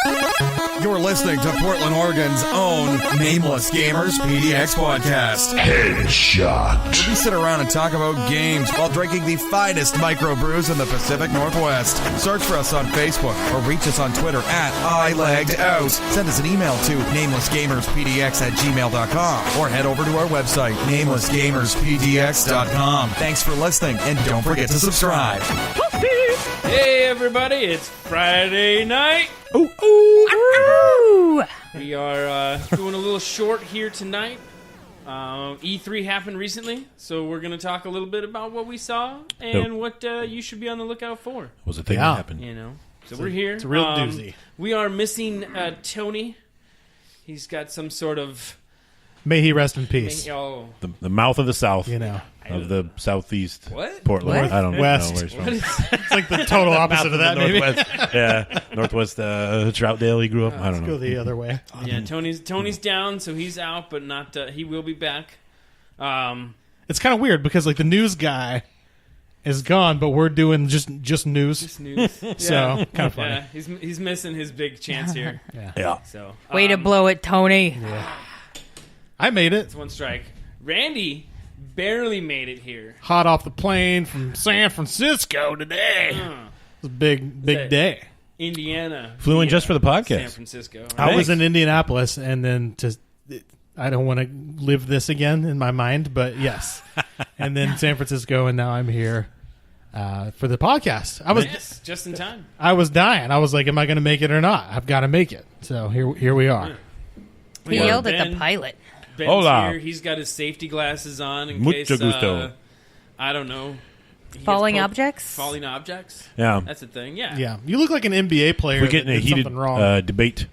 You're listening to Portland, Oregon's own Nameless Gamers PDX podcast. Headshot. We sit around and talk about games while drinking the finest microbrews in the Pacific Northwest. Search for us on Facebook or reach us on Twitter at iLeggedOut. Send us an email to namelessgamerspdx@gmail.com or head over to our website, namelessgamerspdx.com. Thanks for listening, and don't forget to subscribe. Hey everybody, it's Friday night. Ooh. We are doing a little short here tonight. E3 happened recently, so we're going to talk a little bit about what we saw and what you should be on the lookout for. Was a thing that happened. You know, so we're here. It's a real doozy. We are missing Tony. He's got some sort of May he rest in peace. The mouth of the South. You know. Of the southeast What? Portland. What? I don't West. know where he's from. It's like the total opposite of that, maybe. Northwest. Yeah, Northwest Troutdale. He grew up. I don't Let's know. go the other way. Yeah, Tony's down, so he's out, but not. He will be back. It's kind of weird because like the news guy is gone, but we're doing just news. Just news. So kind of funny. Yeah, he's missing his big chance here. Yeah. So Way to blow it, Tony. I made it It's one strike. Randy barely made it here. hot off the plane from San Francisco today. It's a big day. Indiana. Flew in via just for the podcast. San Francisco. I was Thanks. in Indianapolis, and then I don't want to live this again in my mind, but yes. And then San Francisco, and now I'm here for the podcast. Yes, just in time. I was dying. I was like, am I going to make it or not? I've got to make it. So here we are. He yelled at the pilot. Ben's Hola. here. He's got his safety glasses on in Mucho case, gusto. I don't know. he gets Falling poked- objects? Falling objects? Yeah. That's a thing, yeah. Yeah, you look like an NBA player. We're getting that a did heated something wrong. debate.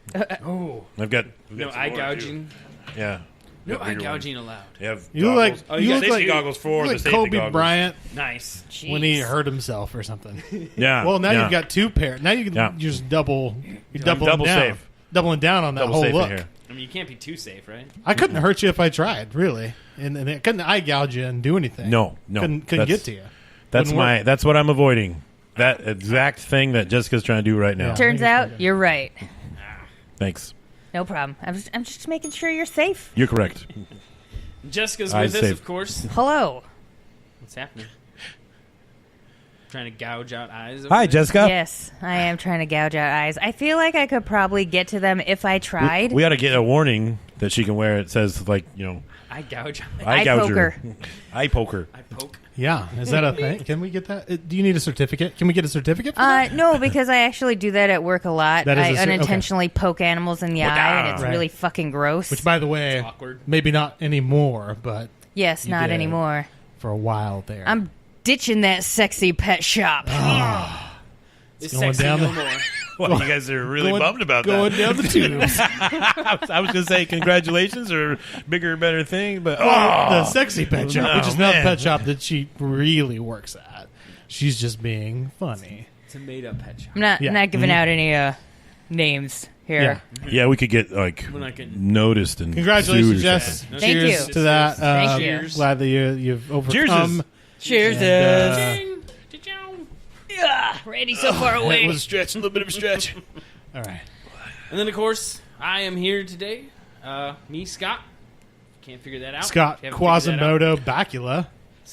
Oh, I've got No eye gouging. Yeah. No eye gouging allowed. You have you look like Oh, you got look safety like goggles for you the look safety Kobe goggles. Bryant Nice. when he hurt himself or something. Yeah. Well, now yeah. you've got two pairs. Now you can Yeah. just doubling double down, safe. doubling down on that double whole safe look. in here. I mean, you can't be too safe, right? I couldn't hurt you if I tried, really, and it couldn't eye gouge you and do anything. No. couldn't That's- get to you. That's Wouldn't work. that's what I'm avoiding. That exact thing that Jessica's trying to do right now. Yeah. Turns out you're right. Thanks. No problem. I'm just making sure you're safe. You're correct. Jessica's Eyes with us, safe. of course. Hello. What's happening? Trying to gouge out eyes over Hi, there? Jessica. Yes, I am trying to gouge out eyes. I feel like I could probably get to them if I tried. We ought to get a warning that she can wear. It says, like, I gouge. eye Eye gouger. poker. Eye poker. I poke. Yeah, is that a thing? Can we get that? Do you need a certificate? Can we get a certificate for that? No, because I actually do that at work a lot. That is I a cer- unintentionally poke animals in the eye, and it's Right. really fucking gross. Which, by the way, awkward. maybe not anymore, but yes, you not did. anymore. for a while there. I'm ditching that sexy pet shop. It's going sexy down no the- more. Well, you guys are really Going- bummed about going that. down the tubes. I was going to say congratulations or bigger, better thing, but The sexy pet shop, which Oh, is not the man. pet shop that she really works at. She's just being funny. It's a made-up pet shop. I'm not Yeah. not giving out any names here. yeah, we could get like We're not getting- noticed and Congratulations, sued or Jess. something. Thank Cheers you. to that. Thank you. Cheers. Glad that you've overcome. Cheers. Cheers. And, Randy's so far it away. was a stretch, a little bit of a stretch. All right. And then, of course, I am here today. Me, Scott. Can't figure that out. Scott Haven't figured that out. Quasimodo Bacula,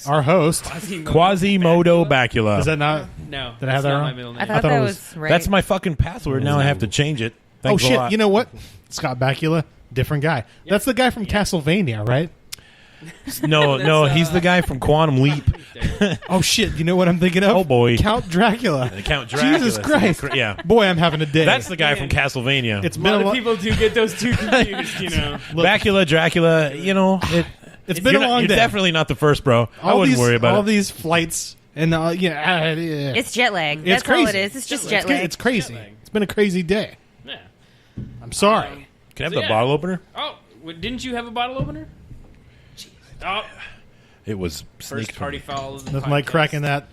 our host. Quasimodo Bacula. Is that not? No, Did I have that's that not wrong? my middle name. I thought thought that it was right. That's my fucking password. Now I have to change it. Oh, Thanks a shit. lot. You know what? Scott Bakula, different guy. That's the guy from Castlevania, right? No, he's the guy from Quantum Leap. Oh, shit. You know what I'm thinking of? Oh, boy. Count Dracula. Count Dracula. Jesus Christ. Yeah. Boy, I'm having a day. That's the guy from Castlevania. It's A been lot a of people do get those two confused, you know. Bacula, Dracula, It's been a long you're day. definitely not the first, bro. I wouldn't worry about all it. these flights and yeah. It's jet lag. It's That's crazy. all it is. It's just jet It's, lag. it's crazy. Jet lag. It's been a crazy day. Yeah. I'm sorry. Can I have So, the yeah. bottle opener? Oh, didn't you have a bottle opener? Oh, It was first sneaked party from me. foul of the Nothing like podcast. cracking that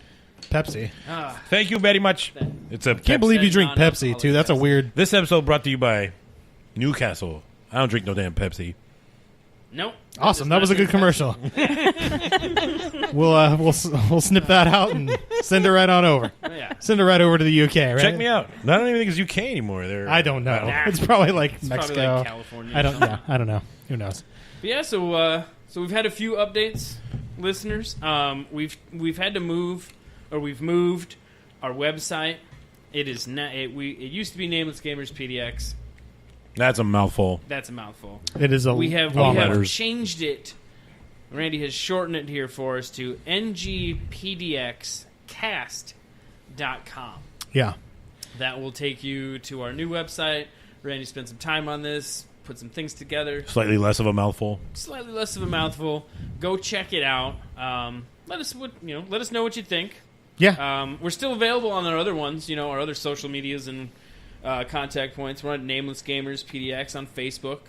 Pepsi. Thank you very much. It's a Can't believe you drink non-alcoholic Pepsi too. That's a Pepsi. weird. This episode brought to you by Newcastle. I don't drink no damn Pepsi. Nope. Awesome. That was a good commercial. We'll snip that out and send it right on over. Yeah. Send it right over to the UK, right? Check me out. I don't even think it's UK anymore. I don't know. Nah. It's probably like It's Mexico. probably like California. I don't know. Who knows? But yeah, so we've had a few updates, listeners. We've had to move, or we've moved our website. It is not. It used to be Nameless Gamers PDX. That's a mouthful. That's a mouthful. It is a We have long letters. changed it. Randy has shortened it here for us to ngpdxcast.com. Yeah. That will take you to our new website. Randy spent some time on this, put some things together. Slightly less of a mouthful. Slightly less of a mouthful. Go check it out. Let us know what you think. Yeah. We're still available on our other ones, our other social medias and contact points. We're on Nameless Gamers PDX on Facebook.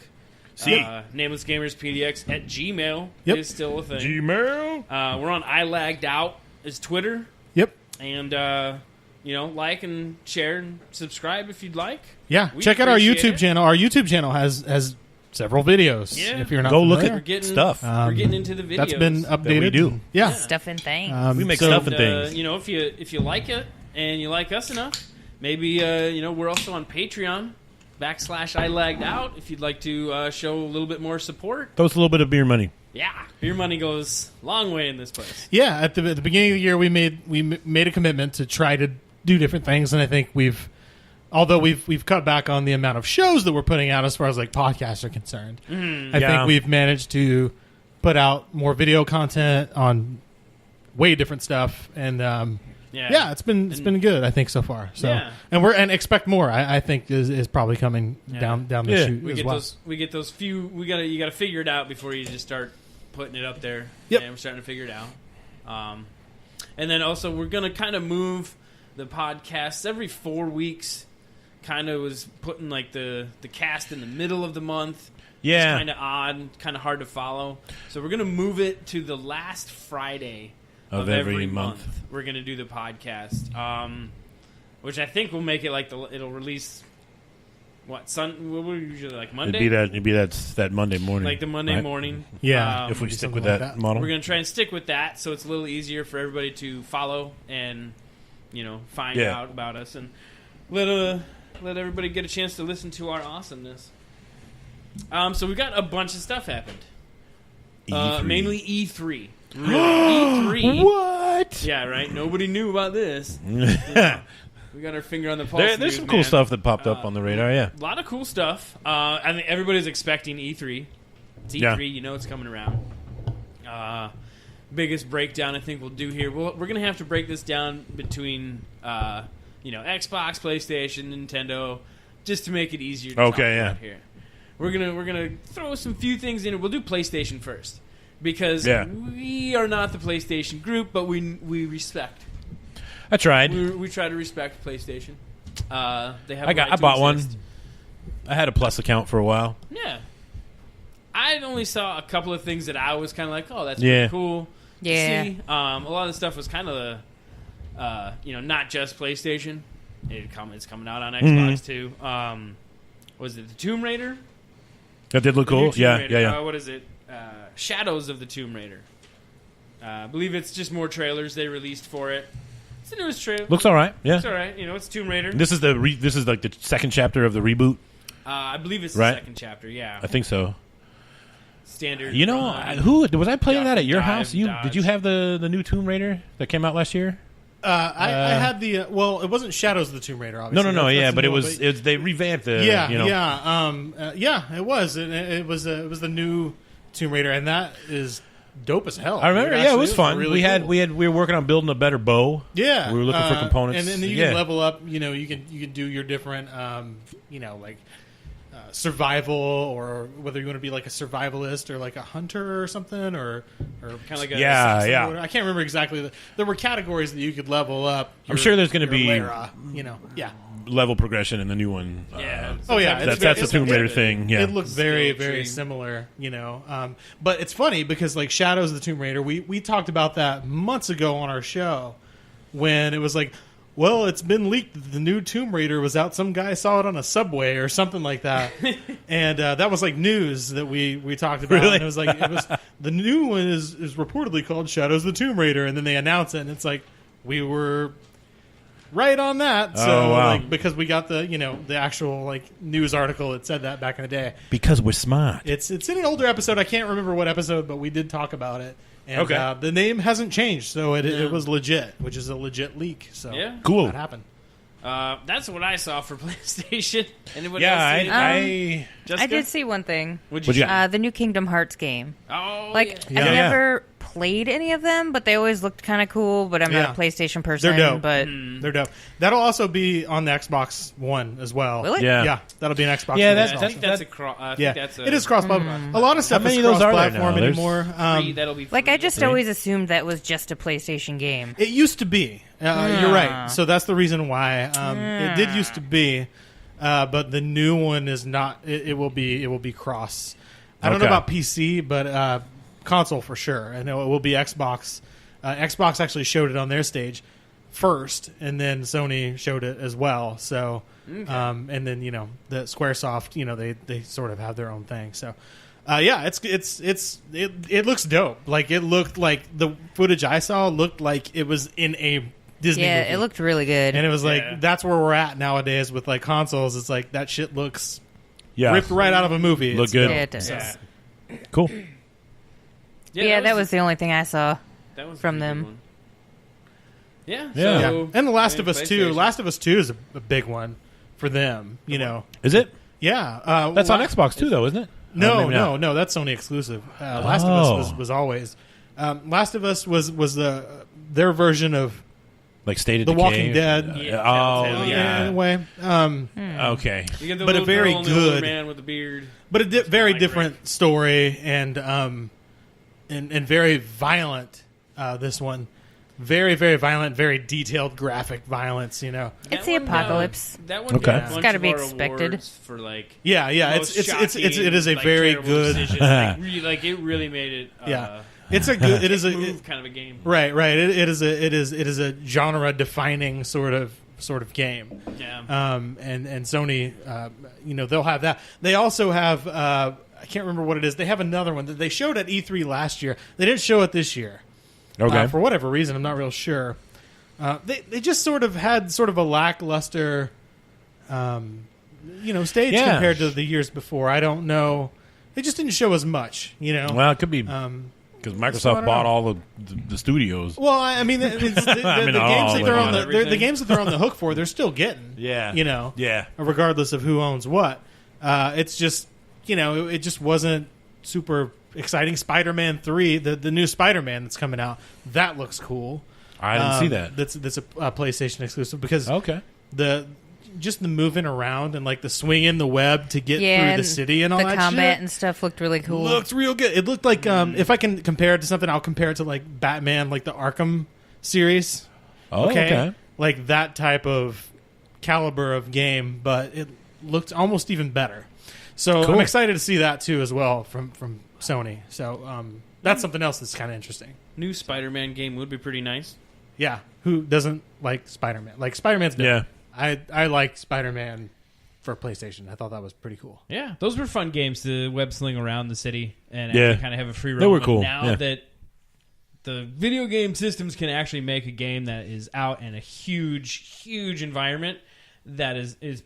Nameless Gamers PDX at Gmail Yep. is still a thing. Gmail. We're on I Lagged Out is Twitter. Yep. And, like and share and subscribe if you'd like. Yeah. We Check out our appreciate YouTube it. channel. Our YouTube channel has several videos. Yeah. If you're not Go look familiar. We're at getting stuff. We're getting into the videos. That's been updated. we do. Yeah. Stuff and things. We make so- stuff and things. If you like it and you like us enough, maybe we're also on Patreon /I Lagged Out if you'd like to show a little bit more support. Throw us a little bit of beer money. Yeah, your money goes a long way in this place. Yeah, at the beginning of the year, we made a commitment to try to do different things, and I think we've cut back on the amount of shows that we're putting out as far as like podcasts are concerned. I Yeah. think we've managed to put out more video content on way different stuff, and yeah, it's been good. I think so far. So Yeah. and expect more. I think is probably coming down the Yeah. chute We as get well. those few. You gotta figure it out before you just start putting it up there. Yep. And we're starting to figure it out. And then also we're gonna kind of move the podcasts every 4 weeks. Kind of was putting like the cast in the middle of the month. Yeah. It's kind of odd, kind of hard to follow. So we're gonna move it to the last Friday Of every month. We're gonna do the podcast, which I think will make it like it'll release. What we're usually like Monday? It'd be that Monday morning. Like the Monday right? morning. Yeah, If we Maybe stick something with like that that. model. We're going to try and stick with that so it's a little easier for everybody to follow and, find Yeah. out about us and let everybody get a chance to listen to our awesomeness. So we've got a bunch of stuff happened. E3. Mainly E3. Really, E3. What? Yeah, right? Nobody knew about this. We got our finger on the pulse. There's of news, some cool man. stuff that popped up on the radar, yeah. A lot of cool stuff. I think everybody's expecting E3. It's E3, Yeah. it's coming around. Biggest breakdown I think we'll do here. We're going to have to break this down between, Xbox, PlayStation, Nintendo, just to make it easier to talk Okay, yeah. about here. We're gonna throw some few things in. We'll do PlayStation first because Yeah. we are not the PlayStation group, but we respect. I tried. We try to respect PlayStation. They have. I bought one. I had a Plus account for a while. Yeah. I only saw a couple of things that I was kind of like, oh, that's Yeah. pretty cool. to Yeah. see. A lot of the stuff was kind of not just PlayStation. It's coming out on Xbox too. Was it the Tomb Raider? That did look The new cool. Tomb Yeah, Raider. yeah. What is it? Shadows of the Tomb Raider. I believe it's just more trailers they released for it. It's the newest trailer. Looks all right. Yeah. It's all right. It's Tomb Raider. This is this is like the second chapter of the reboot. I believe it's Right. the second chapter. Yeah. I think so. Standard. You know, run. who was I playing that at your Dive, house? Did you have the new Tomb Raider that came out last year? I had the it wasn't Shadows of the Tomb Raider. Obviously. No. That's Yeah, the but it new one, was they revamped the. Yeah, you know, it was. It was the new Tomb Raider, and that is dope as hell. I remember. Yeah, it was fun. Really cool. We were working on building a better bow. Yeah, we were looking for components. and then you Yeah. can level up. You can do your different, survival, or whether you want to be like a survivalist or like a hunter or something, or kind of like a Yeah, assassin or yeah. whatever. I can't remember exactly. There were categories that you could level up. I'm sure there's gonna your be- Lara, yeah. Level progression in the new one. Yeah. Oh yeah, Sometimes that's the it's Tomb Raider good. thing. Yeah, It looked very, Still very tree. similar, but it's funny because like Shadows of the Tomb Raider, we talked about that months ago on our show when it was like, well, it's been leaked that the new Tomb Raider was out. Some guy saw it on a subway or something like that. And that was like news that we talked about. Really? And it was the new one is reportedly called Shadows of the Tomb Raider, and then they announce it, and it's like we were right on that. So wow. like because we got the the actual like news article that said that back in the day. Because we're smart. It's in an older episode. I can't remember what episode, but we did talk about it. And Okay. the name hasn't changed, so it was legit, which is a legit leak. So Yeah. Cool. that happened. That's what I saw for PlayStation. Anybody Yeah, else see it? Jessica? I did see one thing. What'd you got? The new Kingdom Hearts game. Oh, Like, yeah. I've Yeah. never played any of them, but they always looked kind of cool. But I'm not a PlayStation person. They're dope. But They're dope. That'll also be on the Xbox One as well. Will it? Yeah. Yeah, that'll be an Xbox. Yeah, One that's- I install. think that's a cross. Yeah, That's it is cross-platform. A lot of stuff many is of those are there cross-platform now? There's anymore. that'll be like, free. I just always assumed that was just a PlayStation game. It used to be. You're right. So that's the reason why it did used to be, but the new one is not. It will be cross. I don't know Okay. about PC, but console for sure. I know it will be Xbox. Xbox actually showed it on their stage first, and then Sony showed it as well. So, and then the SquareSoft, they sort of have their own thing. So. Yeah, it looks dope. Like it looked like the footage I saw looked like it was in a Disney Yeah, movie. it looked really good. And it was like Yeah. that's where we're at nowadays with like consoles. It's like that shit looks Yeah. ripped right out of a movie. Look It's good. dope. Yeah, it does. Yeah. Cool. Yeah, that was the only thing I saw. that was a from pretty them. good one. Yeah. Yeah. Yeah. So, And The Last I mean, of Us 2. PlayStation. Last of Us 2 is a big one for them. Is it? Yeah. That's on Xbox too, though, isn't it? Or No, maybe not. no. That's Sony exclusive. Last of Us was always. Last of Us was their version of Like State of The Decay? Walking Dead. Yeah, Oh, Telltale, yeah. in a way. Okay. You get the But a little very girl and the older good- man with the beard. But a very like different story and very violent. This one, very very violent, very detailed graphic violence. It's That the one, apocalypse. That one Okay. got a It's bunch gotta of be our expected. awards for like Yeah, most it is a shocking, very terrible good. decision. Like it really made it. Yeah. It's a good. It is a move kind of a game. right. It is a genre defining sort of game. Yeah. And Sony, they'll have that. They also have. I can't remember what it is. They have another one that they showed at E3 last year. They didn't show it this year. Okay. For whatever reason, I'm not real sure. They just sort of had sort of a lackluster, stage Yeah. compared to the years before. I don't know. They just didn't show as much, Well, it could be because so I Microsoft don't bought know. all the studios. Well, I mean, the games I mean, not all that of they're them, on but the games that they're on the hook for, they're still getting. Yeah. Yeah. Regardless of who owns what. It's just it just wasn't super exciting. Spider-Man 3, the new Spider-Man that's coming out, that looks cool. I didn't see that. That's a PlayStation exclusive because Okay. the moving around and like the swinging the web to get Yeah, through the and city and all the that combat shit and stuff looked really cool. looked real good. It looked like if I can compare it to something, I'll compare it to like Batman, like the Arkham series. Oh, okay. Like that type of caliber of game, but it looked almost even better. So Cool. I'm excited to see that too as well from Sony. So that's something else that's kind of interesting. New Spider-Man game would be pretty nice. Yeah, who doesn't like Spider-Man? Like Spider-Man's dope. Yeah. I liked Spider-Man for PlayStation. I thought that was pretty cool. Yeah, those were fun games to web sling around the city and Yeah. kind of have a free roam. They were But cool, Now yeah. that the video game systems can actually make a game that is out in a huge environment, that is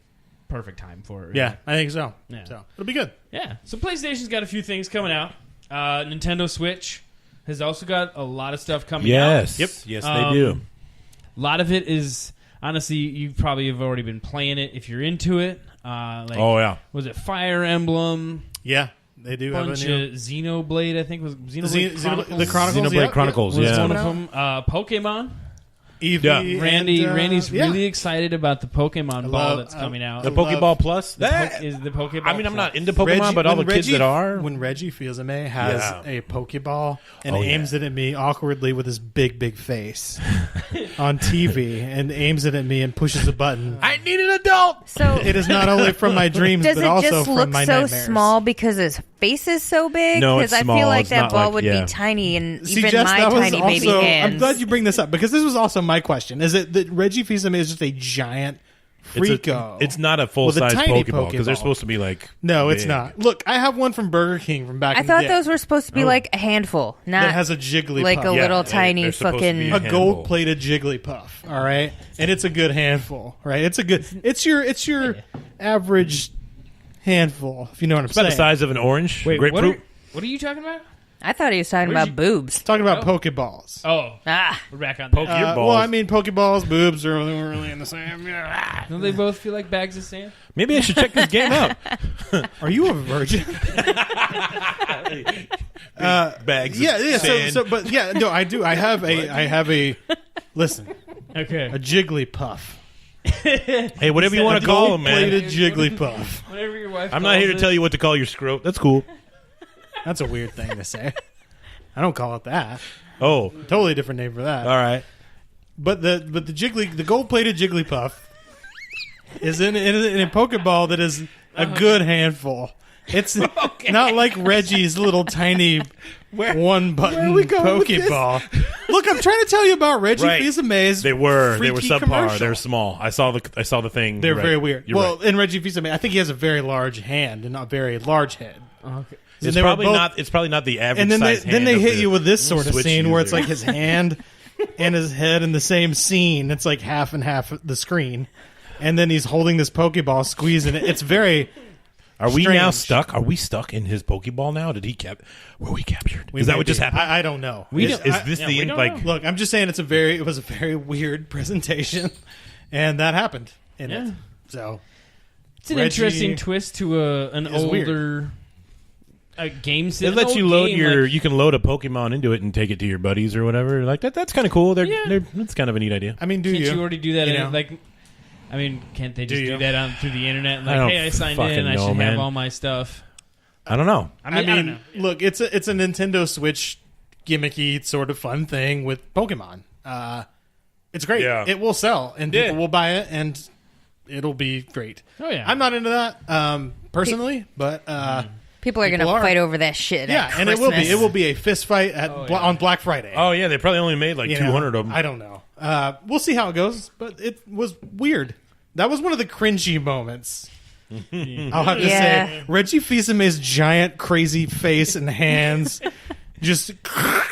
perfect time for it. Yeah, I think so. Yeah. So it'll be good. Yeah. So PlayStation's got a few things coming out. Nintendo Switch has also got a lot of stuff coming out. Yes. Yep. Yes, they do. A lot of it is honestly, you probably have already been playing it if you're into it. Oh, yeah. Was it Fire Emblem? Yeah, they do have a Bunch new of Xenoblade, I think was Xenoblade Chronicles. the Chronicles. Xenoblade Chronicles, was yeah. one of them. Pokemon. Eevee. Yeah. Randy's yeah. really excited about the Pokemon ball that's coming out. The love- Pokeball Plus? That, Is the Pokeball? I mean, I'm not Plus. into Pokemon, but all the kids that are. When Reggie Fils-Aimé has Yeah. a Pokeball and Oh, yeah. aims it at me awkwardly with his big face on TV and aims it at me and pushes a button. I need an adult! So It is not only from my dreams, does but it also just from look my so nightmares. small because his face is so big? No, it's I small. feel like It's that not ball like- would yeah. be tiny, and See, even Jess, my that was tiny baby also, hands. I'm glad you bring this up because this was also my question. Is it that Reggie Fils-Aimé is just a giant Freako. It's not a full size tiny Pokeball because they're Pokeball. supposed to be like. No, it's big. not. Look, I have one from Burger King from back I in the thought day those were supposed to be like a handful, not that has a Jigglypuff. like a little they- tiny they're supposed to be fucking. a handful. gold-plated Jigglypuff, all right? And it's a good handful, right? It's your average handful, if you know what I'm It's about saying. the size of an orange Wait, grapefruit. what are you talking about? I thought he was talking Where'd about boobs. Talking about Pokeballs. Oh, Ah, we're back on that. Your balls. Well, I mean, Pokeballs, boobs are really in the same. Yeah. Don't they both feel like bags of sand? Maybe I should check this game out. Are you a virgin? Bags. Yeah, of yeah. sand. But yeah, no, I do. I have a. Listen, Okay. a Jigglypuff. Hey, whatever you want to call them, man. Gold-plated Jigglypuff. Whatever your wife I'm not here to calls tell it. you what to call your scrote. That's cool. That's a weird thing to say. I don't call it that. Oh, Totally different name for that. all right. But the gold-plated Jigglypuff is in a Pokeball that is a good handful. It's not like Reggie's little tiny one-button Pokeball. Look, I'm trying to tell you about Reggie Right. Fils-Aimé's They were freaky subpar. commercial. They were small. I saw the thing. They're You're right. very weird. You're Well, right. in Reggie Fils-Aimé, I think he has a very large hand and not a very large head. Okay. It's they were probably both- not. It's probably not the average. And then size then they hand hit of you the with this sort of Switch scene where it's user. like his hand and his head in the same scene. It's like half and half the screen, and then he's holding this Pokeball, squeezing it. It's very. Are we now strange. stuck? Are we stuck in his Pokeball now? Were we captured? Is that may what just be. happened? I don't know. Is this yeah, the we end? don't Like, know. Look, I'm just saying it was a very weird presentation, and that happened in Yeah. it. So It's an Reggie interesting twist to an is weird. older game it system. lets you load your. Like, You can load a Pokemon into it and take it to your buddies or whatever. Like that. That's kind of cool. That's kind of a neat idea. I mean, do can't you? you already do that? You in, know? like, I mean, can't they just Do do, you? that on through the internet? And I like, don't hey, I signed fucking in. I know, should man. have all my stuff. I don't know. I don't know. Look, it's a Nintendo Switch gimmicky sort of fun thing with Pokemon. It's great. Yeah. It will sell, and Yeah. people will buy it, and it'll be great. Oh yeah, I'm not into that personally, but people are going People to are. fight over that shit. yeah, at and it will be. Christmas. It will be a fist fight on Black Friday. Oh yeah, they probably only made like You know, 200 of them. I don't know. We'll see how it goes, but it was weird. That was one of the cringy moments. I'll have to Yeah. say, Reggie Fils-Aimé's giant, crazy face and hands, just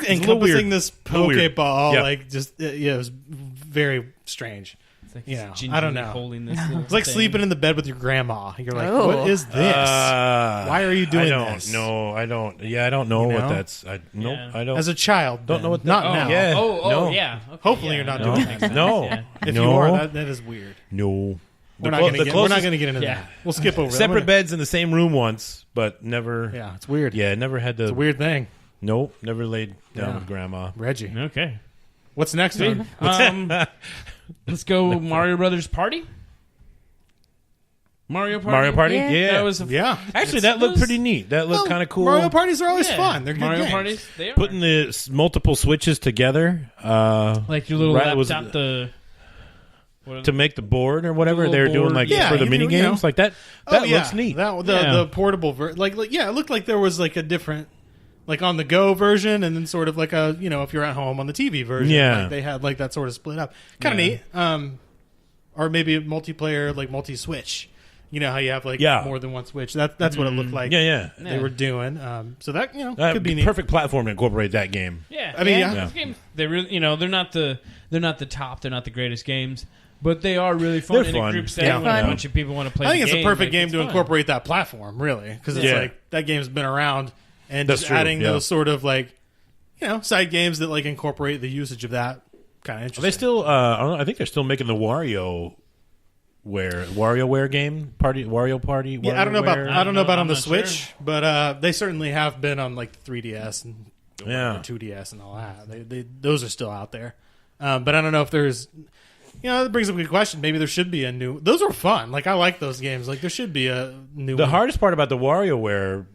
encompassing weird. this Little weird. Pokeball, Yeah. like just it was very strange. it's like you he's know, I don't gingerly know. Holding this little It's like thing. sleeping in the bed with your grandma. You're like, Oh. what is this? Why are you doing I don't this? know. I don't. Yeah, I don't know You what know? that's. Nope. Yeah. I don't. As a child, Don't know then. what that- not Oh, now. yeah. Oh, No. yeah. Okay, Hopefully yeah, you're not no, doing that that. makes No. sense, yeah. If No. you are, that is weird. No. We're not going to get into Yeah. that. We'll skip over that. Separate We're gonna- beds in the same room once, but never. Yeah, it's weird. Yeah, never had to. It's a weird thing. Nope, never laid down Yeah. with grandma. Reggie. Okay. What's next on? Let's go Mario Brothers Party. Mario Party. Mario Party? Yeah. Yeah. That was a, Yeah. Actually, that looked pretty neat. That looked kind of cool. Mario parties are always yeah. fun. They're good Mario games. parties. They are Putting the multiple switches together like your little right, it was- laptop. The what to make the board or whatever The they were little doing, board. like Yeah, for the you mini know. games, like that. That looks neat. The portable like yeah, it looked like there was like a different like on the go version and then sort of like a if you're at home on the TV version. Yeah. Like they had like that sort of split up. Kind of Yeah. neat. Or maybe a multiplayer like multi-switch. You know how you have like Yeah. more than one switch. That's what it looked like. Yeah, They were doing. So that That'd could be be neat. perfect platform to incorporate that game. Yeah, I mean, Yeah. yeah. Those games, they really, they're not the top, they're not the greatest games, but they are really fun They're in fun. a group setting Yeah. when a Fun. bunch of people want to play. I think the it's a game. perfect Like, game it's to fun. incorporate that platform, really, because it's Yeah. like that game's been around, and That's just true, adding yeah. those sort of like side games that like incorporate the usage of that kind of interesting. They still, I don't know, I think they're still making the WarioWare game party. Wario Party. yeah, I don't know about WarioWare? I don't know about on I'm the not Switch, but they certainly have been on like 3DS and Yeah. 2DS and all that. Those are still out there, but I don't know if there's. That brings up a good question. Maybe there should be a new. Those are fun. Like I like those games. Like there should be a new. The one. hardest part about the WarioWare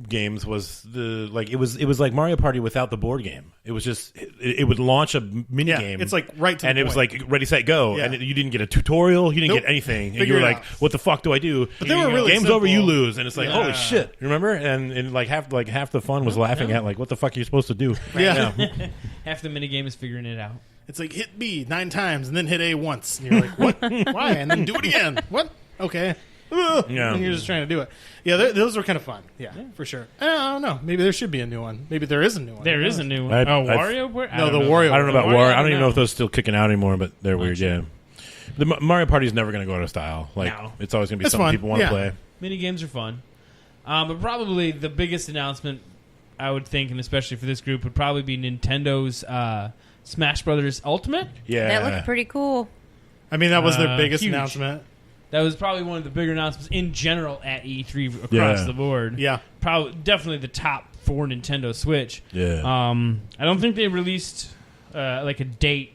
games was it was like Mario Party without the board game. It was just it would launch a mini Yeah, game. it's like right to and the it was point. like ready set go, Yeah. and you didn't get a tutorial, you didn't Nope. get anything, and Figure you were it like, out. "What the fuck do I do?" But they were really game's simple. over, you lose, and it's like, Yeah. "Holy shit!" Remember? And like half the fun was laughing at like, "What the fuck are you supposed to do?" Yeah. Half the minigame is figuring it out. it's like hit B 9 times and then hit A once, and you're like, what? Why? And then do it again. What? Okay. Yeah. And you're just trying to do it. Yeah, those were kind of fun. Yeah, for sure. I don't know. Maybe there should be a new one. Maybe there is a new one. There is a new one. I've- Wario? No, the Wario. I don't know about Wario, Wario. I I don't even know know. if those still kicking out anymore, but they're weird. Yeah, the Mario Party is never going to go out of style. Like No. it's always going to be It's something fun. people want to Yeah. play. Mini games are fun. But probably the biggest announcement, I would think, and especially for this group, would probably be Nintendo's Smash Brothers Ultimate. Yeah, That looked pretty cool. I mean, that was their biggest huge. announcement. That was probably one of the bigger announcements in general at E3 across Yeah. the board. Yeah. Probably, definitely the top for Nintendo Switch. Yeah. I don't think they released like a date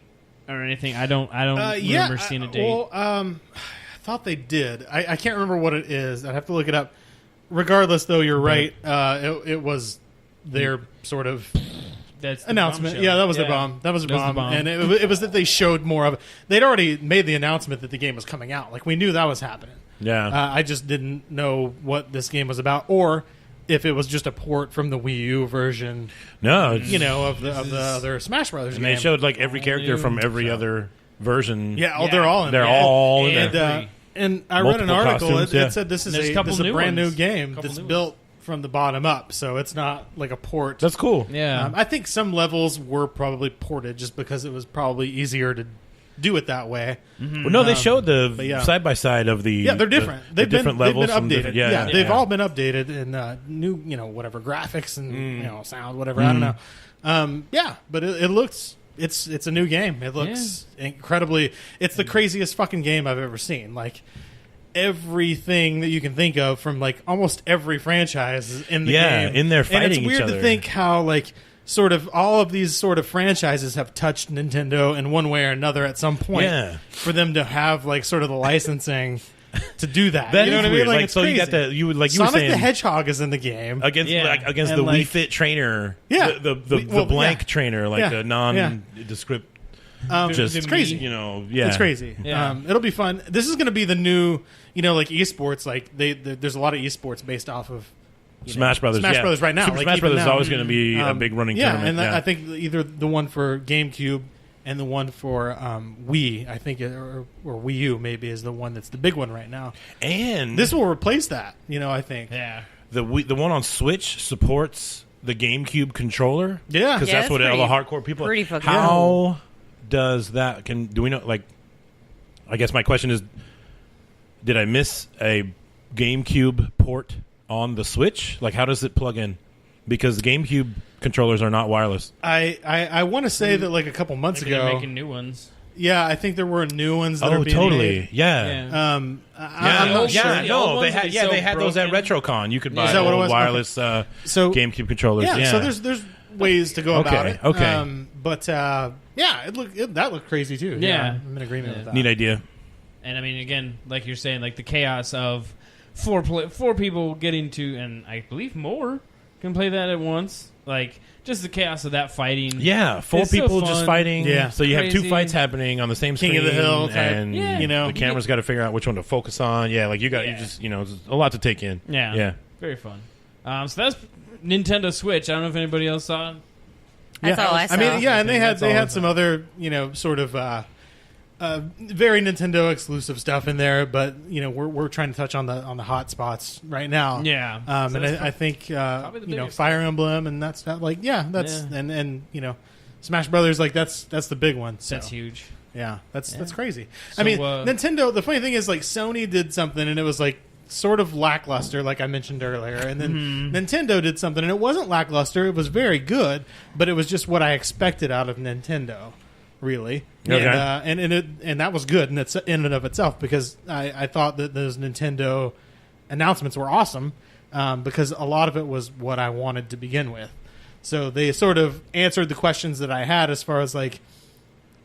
or anything. I don't remember seeing a date. Well, I thought they did. I can't remember what it is. I'd have to look it up. Regardless, though, you're right. It was their sort of That's the announcement. bombshell. Yeah, that was their bomb. That was their That was the bomb. bomb. And it was that they showed more of it. They'd already made the announcement that the game was coming out. Like, we knew that was happening. yeah. I just didn't know what this game was about, or if it was just a port from the Wii U version, No, it's, of the other Smash Brothers and game. they showed like every character from every other version. Yeah, they're all in they're there. all in And, there. And I read an Multiple article. costumes, yeah. It said this is There's a a couple new brand new ones. game Couple that's new ones. built from the bottom up, so it's not like a port. That's cool. Yeah. I think some levels were probably ported just because it was probably easier to do it that way. Well, no, they showed the but yeah. side by side of the. Yeah, they're different. The different levels. They've from been updated. different- Yeah, they've Yeah. all been updated and new, whatever graphics and sound, whatever. I don't know. Yeah, but it looks. It's a new game. It looks incredibly. It's the craziest fucking game I've ever seen. Like everything that you can think of from like almost every franchise is in the game. in there And fighting it's each weird other. to think how like sort of all of these sort of franchises have touched Nintendo in one way or another at some point. Yeah. For them to have like sort of the licensing to do that. That you know is what I mean? weird. Like, it's so you got crazy. the you were Sonic saying the Hedgehog is in the game. against Yeah. against And the like- Wii Fit trainer. Yeah. the Well, blank yeah. trainer, like Yeah. the non-descript. Just the crazy. You know, yeah, It's crazy. Yeah. It'll be fun. This is going to be the new, like esports. Like there's a lot of esports based off of Smash Brothers. Smash yeah. Brothers right now. Super like, Smash even Brothers is now. always going to be a big running yeah, tournament. and I think either the one for GameCube and the one for Wii, I think, or Wii U maybe is the one that's the big one right now. and This will replace that. I think. Yeah. the one on Switch supports the GameCube controller. Yeah. because Yeah, that's what that's all the pretty- hardcore people. pretty fucking How does that? Do we know? Like, I guess my question is, did I miss a GameCube port on the Switch? Like, how does it plug in? Because the GameCube controllers are not wireless. I want to say that like a couple months Maybe they're ago. making new ones. Yeah, I think there were new ones that are Oh, being totally. made. Yeah. Yeah. I'm Yeah, not sure. The old no, ones they would had be so they had those at broken. RetroCon. You could buy Is that what it old was? wireless So GameCube controllers. yeah, so there's ways to go about Okay, it. okay. But yeah, that looked crazy too. Yeah. I'm in agreement with that. neat idea. And I mean, again, like you're saying, like the chaos of four people getting to, and I believe more can play that at once. Like just the chaos of that fighting. Yeah, four It's so people just fun. fighting. Yeah. So you have two Crazy. fights happening on the same King screen. of the Hill type, and Yeah. the camera's got to figure out which one to focus on. Yeah, like you Yeah. just it's a lot to take in. Yeah. Yeah. Very fun. So that's Nintendo Switch. I don't know if anybody else saw it. That's all I saw. I mean, yeah, and they That's all I had saw. some other sort of very Nintendo exclusive stuff in there, but we're trying to touch on the hot spots right now. Yeah. and So that's I think the biggest Fire Emblem and that's not like that's Yeah. and Smash Brothers, like that's the big one. So. That's huge. Yeah, that's crazy. So, I mean, Nintendo. The funny thing is, like Sony did something and it was like sort of lackluster, like I mentioned earlier, and then Nintendo did something and it wasn't lackluster. It was very good, but it was just what I expected out of Nintendo, really. Okay. And that was good in and of itself because I thought that those Nintendo announcements were awesome because a lot of it was what I wanted to begin with. So they sort of answered the questions that I had as far as like.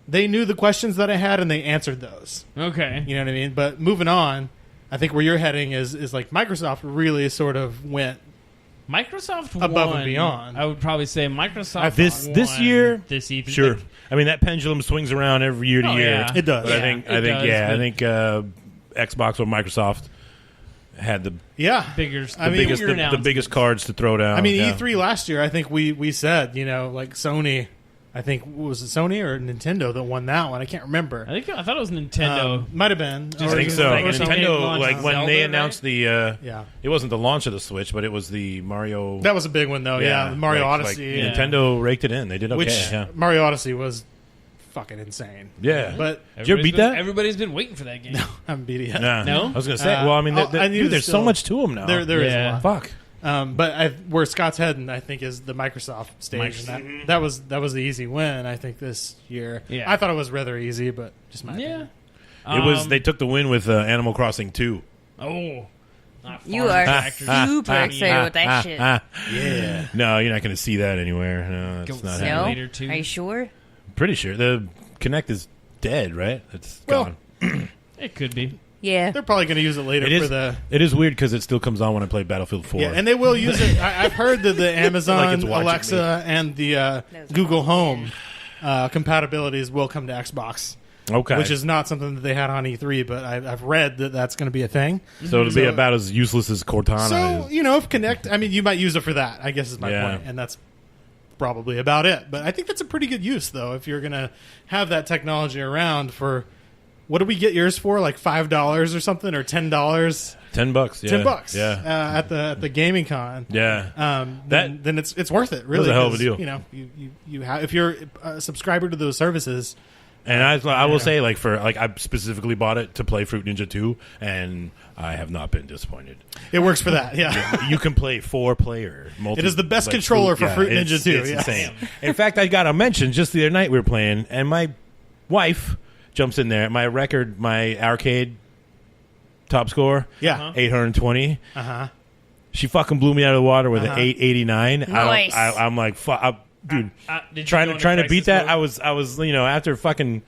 They knew the questions that I had, and they answered those. Okay. You know what I mean? But moving on, I think where you're heading is like Microsoft really sort of went. Microsoft Above won. and beyond. I would probably say Microsoft This won year, This E3. sure. I mean that pendulum swings around every year to Oh, year. yeah. It does. But Yeah, I it think does, Xbox or Microsoft had the Yeah. bigger. I mean, biggest the biggest cards to throw down. I mean, Yeah. E3 last year, I think we said, like Sony I think was it Sony or Nintendo that won that one. I can't remember. I thought it was Nintendo. Might have been. Just I Or think it so. was- like or something. Nintendo, launched like when Zelda, they right? announced the, Yeah. it wasn't the launch of the Switch, but it was the Mario. That was a big one though. Yeah, Mario like Odyssey, Yeah. Nintendo raked it in. They did okay. which yeah. Mario Odyssey was fucking insane. Yeah. But Did you ever beat that? Everybody's been waiting for that game. I haven't beat it yet. Nah. No? I was gonna say. Uh, well, I mean, I knew dude, there's so still- much to them now. There is a Yeah. lot. Fuck. But where Scott's heading, I think, is the Microsoft stage. And that was the easy win. I think this year. Yeah. I thought it was rather easy, but just my Yeah. opinion. It was. They took the win with Animal Crossing 2. Oh. Not You farm are tractors. super excited with that shit. Yeah. No, you're not going to see that anywhere. No, Go it's not see. happening. No? Later, too. Are you sure? Pretty sure the Kinect is dead. Right? It's Well, gone. It could be. Yeah. They're probably going to use it later It for is. the. It is weird because it still comes on when I play Battlefield 4. Yeah, and they will use it. I've heard that the Amazon Like it's watching Alexa and the Google Home compatibilities will come to Xbox, okay. which is not something that they had on E3, but I've read that that's going to be a thing. so it'll be so- about as useless as Cortana So, is. if Kinect, I mean, you might use it for that, I guess is my Yeah. point, and that's probably about it. But I think that's a pretty good use, though, if you're going to have that technology around for, what do we get yours for? Like $5 or something, or $10? $10. Yeah. $10 Yeah. at the gaming con. Yeah. Then it's worth it. Really, a hell of a 'cause, deal. You have, if you're a subscriber to those services, And I will say, like I specifically bought it to play Fruit Ninja 2, and I have not been disappointed. it works for that. Yeah, You can play 4-player. It is the best controller for Fruit it's- Ninja 2, It's yeah. insane. In fact, I got a mention just the other night we were playing, and my wife jumps in there. My arcade top score, yeah. 820. Uh-huh. She fucking blew me out of the water with an 889. Nice. I'm like, dude. Did you trying go to into beat crisis that. mode? I was after fucking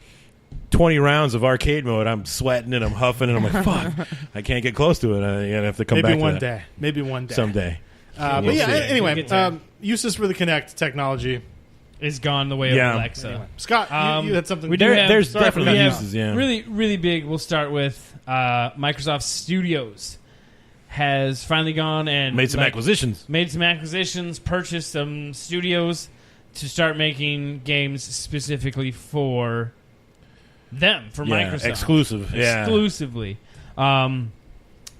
20 rounds of arcade mode, I'm sweating and I'm huffing and I'm like, fuck, I can't get close to it. I have to come Maybe back one to that day. Maybe one day. someday. But We'll yeah. see. Anyway, We'll get there. uses for the Kinect technology. Is gone the way Yeah. of Alexa. Scott, you had something. we do have- There's sorry for definitely cutting you uses. Yeah. Really, really big. We'll start with Microsoft Studios has finally gone and Made some acquisitions. made some acquisitions, purchased some studios to start making games specifically for them, for Yeah, Microsoft. exclusive. Yeah. Exclusively.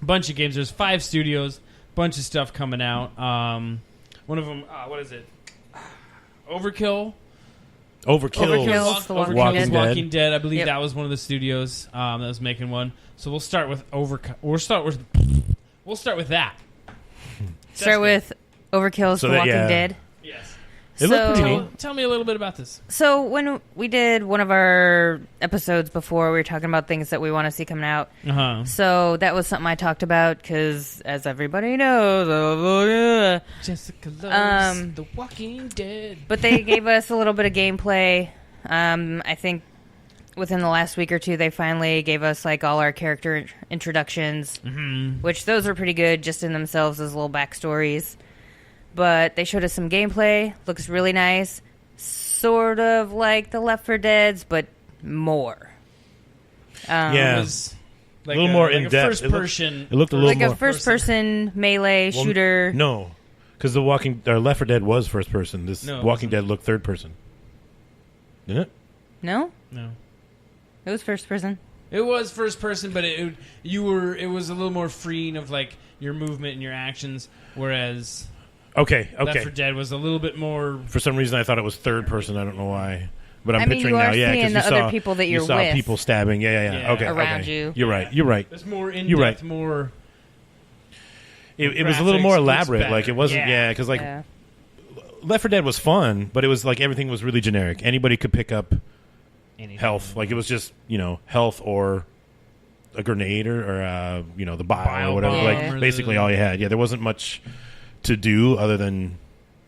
Bunch of games. There's 5 studios, bunch of stuff coming out. One of them, what is it? Overkill. Overkill's The Walking Overkill's Dead. Walking Dead. I believe Yep. that was one of the studios that was making one. So we'll start with We'll start with that. Start with Overkill's So The that- Walking yeah. Dead. Yes. It looked pretty So- neat. Tell me a little bit about this. So when we did one of our episodes before, we were talking about things that we want to see coming out. Uh-huh. So that was something I talked about because, as everybody knows, Jessica loves Um, The Walking Dead. but they gave us a little bit of gameplay. I think within the last week or two, they finally gave us like all our character introductions, which those are pretty good just in themselves as little backstories. But they showed us some gameplay. Looks really nice. Sort of like the Left 4 Dead's, but more. Yeah. It was like A little more like in-depth. First person. It looked a little Like more. a first-person melee Well, shooter. No, because the Left 4 Dead was first person. This No, it Walking wasn't. Dead looked third person. Didn't it? No? No. It was first-person. It was first person, but it was a little more freeing of like your movement and your actions, whereas Okay. Left 4 Dead was a little bit more. For some reason, I thought it was third person. I don't know why, but I'm I mean, picturing you are now. Yeah, seeing because the you other saw people that you you're saw with. people stabbing. Yeah. Yeah. Okay, Around okay. you. You're right. You're right. It's more in You're depth, right. more. It was a little more graphics, looks elaborate. better. Like it wasn't. Yeah. Yeah, because like Yeah. Left 4 Dead was fun, but it was like everything was really generic. Anybody could pick up Anything. health. Like it was just health or a grenade or the bile or whatever. bomb Like or basically all you had. Yeah, there wasn't much to do other than